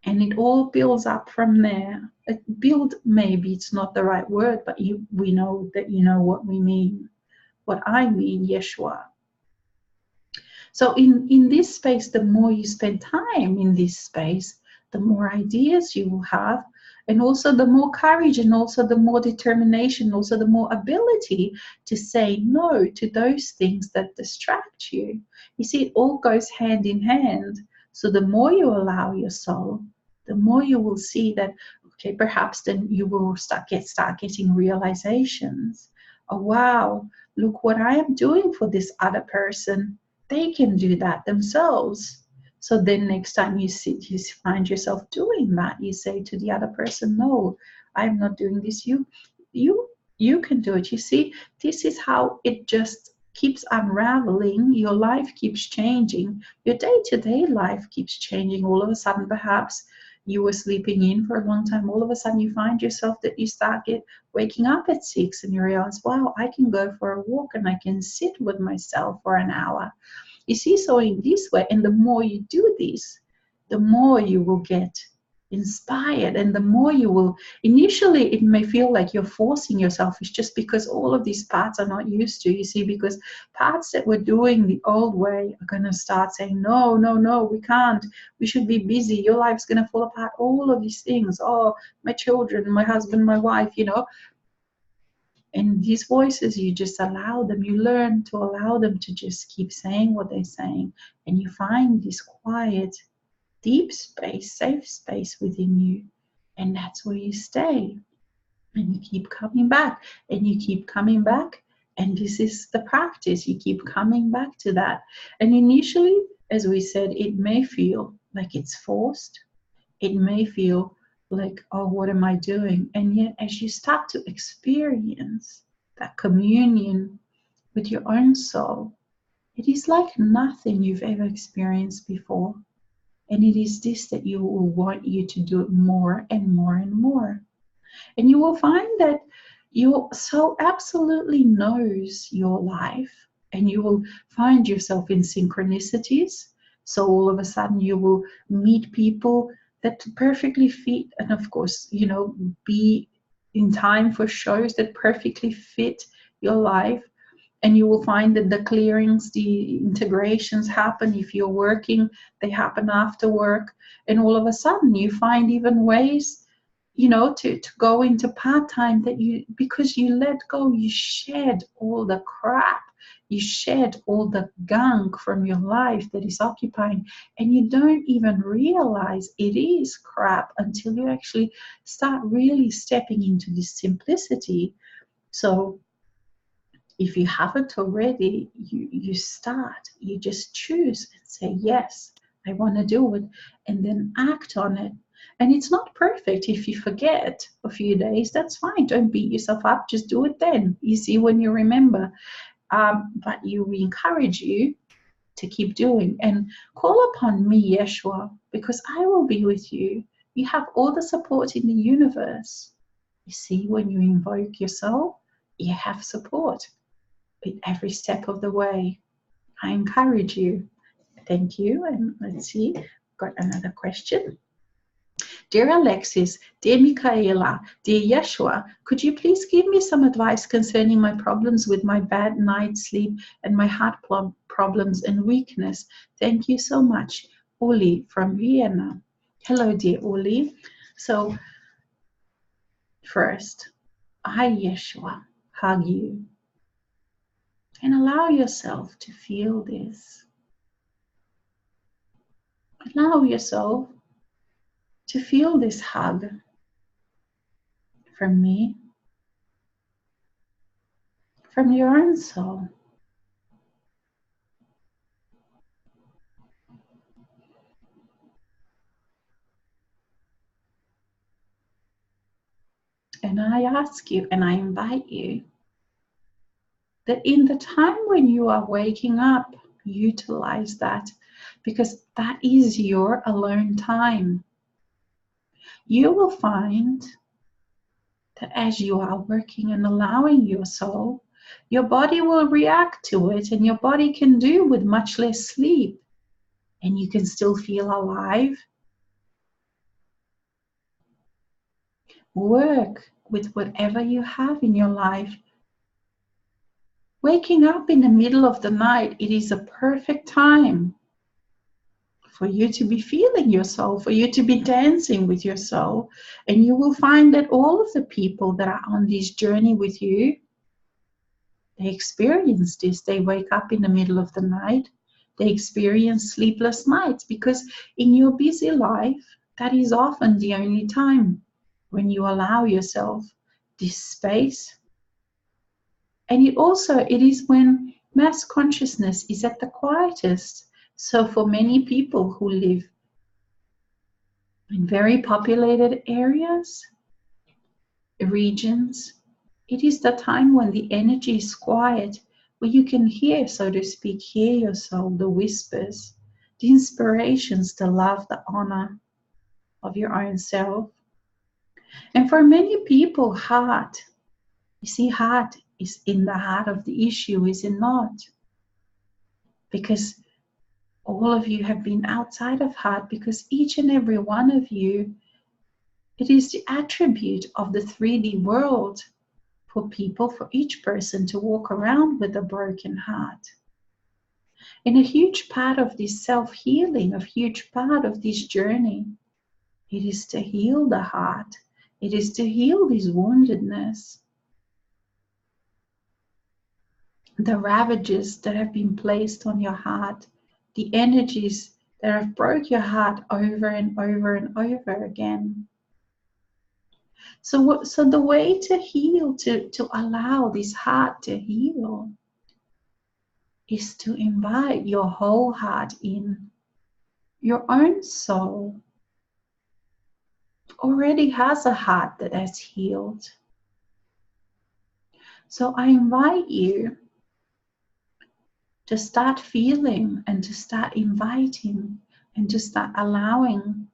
and it all builds up from there. Build, maybe it's not the right word, but we know that you know what we mean, what I mean, Yeshua. So in this space, the more you spend time in this space, the more ideas you will have, and also the more courage, and also the more determination, also the more ability to say no to those things that distract you. You see, it all goes hand in hand. So the more you allow your soul, the more you will see that, okay, perhaps then you will start getting realizations. Oh, wow, look what I am doing for this other person. They can do that themselves. So then next time you find yourself doing that, you say to the other person, no, I'm not doing this. You can do it. You see, this is how it just keeps unraveling. Your life keeps changing. Your day-to-day life keeps changing. All of a sudden, perhaps you were sleeping in for a long time. All of a sudden, you find yourself that you start waking up at 6 and you realize, wow, I can go for a walk and I can sit with myself for an hour. You see, so in this way, and the more you do this, the more you will get inspired, and the more you will, initially it may feel like you're forcing yourself. It's just because all of these parts are not used to, you see, because parts that were doing the old way are going to start saying, no, no, no, we can't, we should be busy, your life's going to fall apart, all of these things, oh, my children, my husband, my wife, you know. And these voices, you just allow them, you learn to allow them to just keep saying what they're saying, and you find this quiet, deep space, safe space within you, and that's where you stay. And you keep coming back, and you keep coming back, and this is the practice. You keep coming back to that. And initially, as we said, it may feel like it's forced. It may feel like, oh, what am I doing? And yet, as you start to experience that communion with your own soul, it is like nothing you've ever experienced before. And it is this that you will want you to do more and more and more. And you will find that your soul absolutely knows your life, and you will find yourself in synchronicities. So all of a sudden you will meet people that perfectly fit, and of course, be in time for shows that perfectly fit your life. And you will find that the clearings, the integrations happen. If you're working, they happen after work. And all of a sudden you find even ways, to go into part-time, that because you let go, you shed all the crap, you shed all the gunk from your life that is occupying, and you don't even realize it is crap until you actually start really stepping into this simplicity. So if you haven't already, you start, you just choose and say, yes, I want to do it, and then act on it. And it's not perfect. If you forget a few days, that's fine. Don't beat yourself up. Just do it then. You see, when you remember. But we encourage you to keep doing, and call upon me, Yeshua, because I will be with you. You have all the support in the universe. You see, when you invoke your soul, you have support with every step of the way. I encourage you. Thank you. And let's see, got another question. Dear Alexis, dear Michaela, dear Yeshua, could you please give me some advice concerning my problems with my bad night sleep and my heart problems and weakness? Thank you so much. Uli from Vienna. Hello, dear Uli. So, first, I, Yeshua, hug you and allow yourself to feel this. Allow yourself to feel this hug from me, from your own soul. And I ask you and I invite you that in the time when you are waking up, utilize that, because that is your alone time. You will find that as you are working and allowing your soul, your body will react to it, and your body can do with much less sleep, and you can still feel alive. Work with whatever you have in your life. Waking up in the middle of the night, it is a perfect time for you to be feeling your soul, for you to be dancing with your soul. And you will find that all of the people that are on this journey with you, they experience this. They wake up in the middle of the night. They experience sleepless nights, because in your busy life, that is often the only time when you allow yourself this space. And it is when mass consciousness is at the quietest. So for many people who live in very populated areas, regions, it is the time when the energy is quiet, where you can hear, so to speak, hear your soul, the whispers, the inspirations, the love, the honor of your own self. And for many people, heart, you see, heart is in the heart of the issue, is it not? Because all of you have been outside of heart, because each and every one of you, it is the attribute of the 3D world for people, for each person to walk around with a broken heart. And a huge part of this self-healing, a huge part of this journey, it is to heal the heart. It is to heal this woundedness, the ravages that have been placed on your heart, the energies that have broke your heart over and over and over again. So the way to heal, to allow this heart to heal, is to invite your whole heart in. Your own soul already has a heart that has healed. So I invite you to start feeling and to start inviting and to start allowing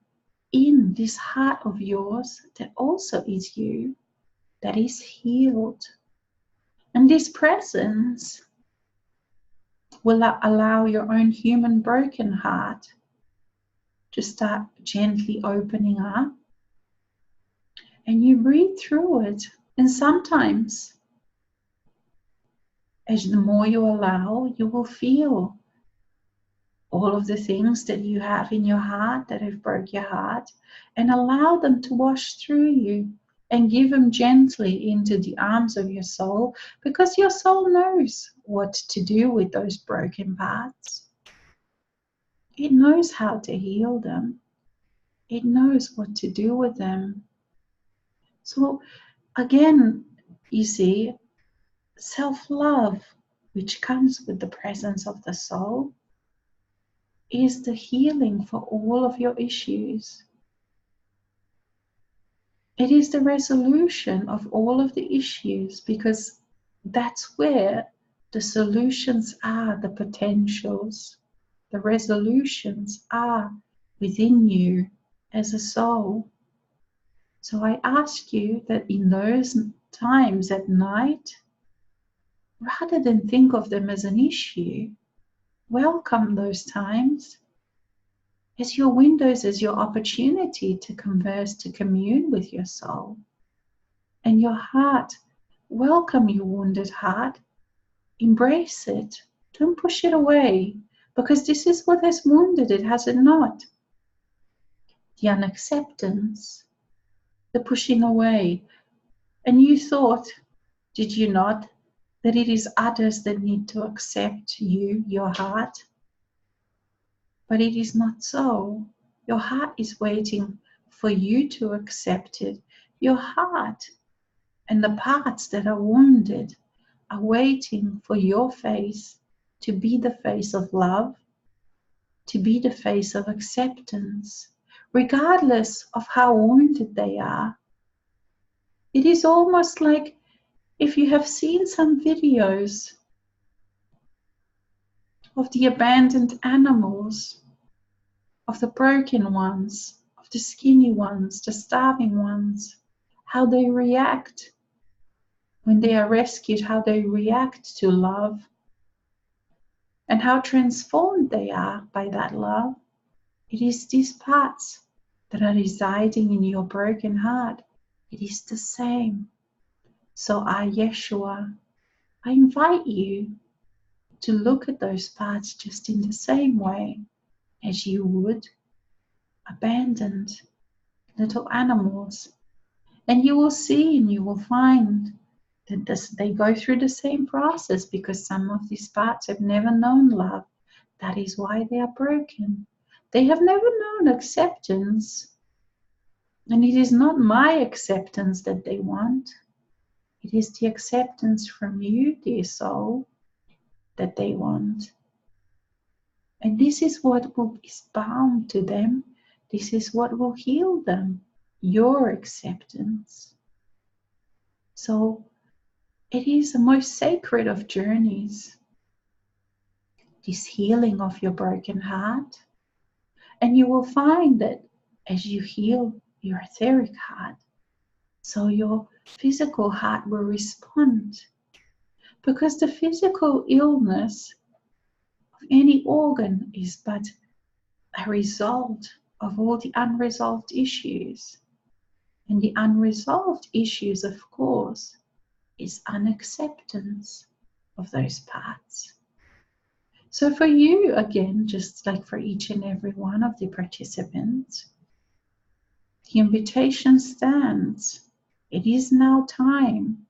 in this heart of yours that also is you, that is healed. And this presence will allow your own human broken heart to start gently opening up. And you breathe through it. And sometimes, as the more you allow, you will feel all of the things that you have in your heart that have broke your heart, and allow them to wash through you and give them gently into the arms of your soul, because your soul knows what to do with those broken parts. It knows how to heal them. It knows what to do with them. So again, you see, self-love, which comes with the presence of the soul, is the healing for all of your issues. It is the resolution of all of the issues, because that's where the solutions are, the potentials. The resolutions are within you as a soul. So I ask you that in those times at night, rather than think of them as an issue, welcome those times as your windows, as your opportunity to converse, to commune with your soul. And your heart, welcome your wounded heart, embrace it, don't push it away, because this is what has wounded it, has it not? The unacceptance, the pushing away. And you thought, did you not, that it is others that need to accept you, your heart? But it is not so. Your heart is waiting for you to accept it. Your heart and the parts that are wounded are waiting for your face to be the face of love, to be the face of acceptance, regardless of how wounded they are. It is almost like if you have seen some videos of the abandoned animals, of the broken ones, of the skinny ones, the starving ones, how they react when they are rescued, how they react to love, and how transformed they are by that love. It is these parts that are residing in your broken heart. It is the same. So I, Yeshua, I invite you to look at those parts just in the same way as you would abandoned little animals. And you will see and you will find that they go through the same process, because some of these parts have never known love. That is why they are broken. They have never known acceptance. And it is not my acceptance that they want. It is the acceptance from you, dear soul, that they want. And this is what is bound to them. This is what will heal them. Your acceptance. So it is the most sacred of journeys, this healing of your broken heart. And you will find that as you heal your etheric heart, so your physical heart will respond. Because the physical illness of any organ is but a result of all the unresolved issues. And the unresolved issues, of course, is unacceptance of those parts. So for you, again, just like for each and every one of the participants, the invitation stands. It is now time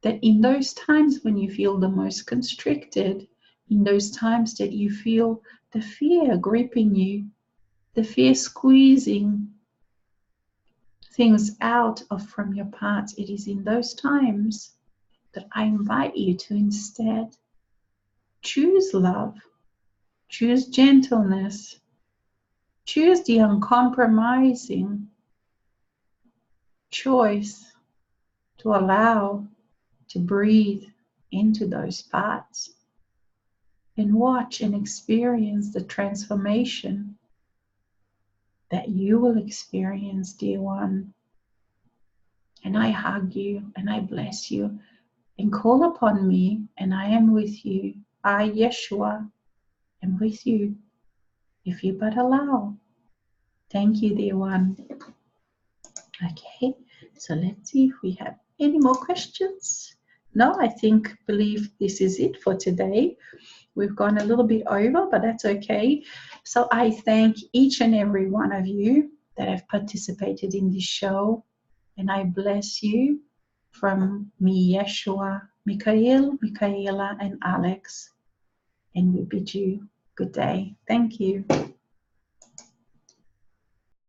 that in those times when you feel the most constricted, in those times that you feel the fear gripping you, the fear squeezing things out of from your parts, it is in those times that I invite you to instead choose love, choose gentleness, choose the uncompromising choice to allow, to breathe into those parts. and watch and experience the transformation that you will experience, dear one. And I hug you and I bless you, and call upon me, and I am with you. I, Yeshua, am with you, if you but allow. Thank you, dear one. Okay, so let's see if we have any more questions. No, I believe this is it for today. We've gone a little bit over, but that's okay. So I thank each and every one of you that have participated in this show, and I bless you from me, Yeshua, Michael, Michaela, and Alex. And we bid you good day. Thank you.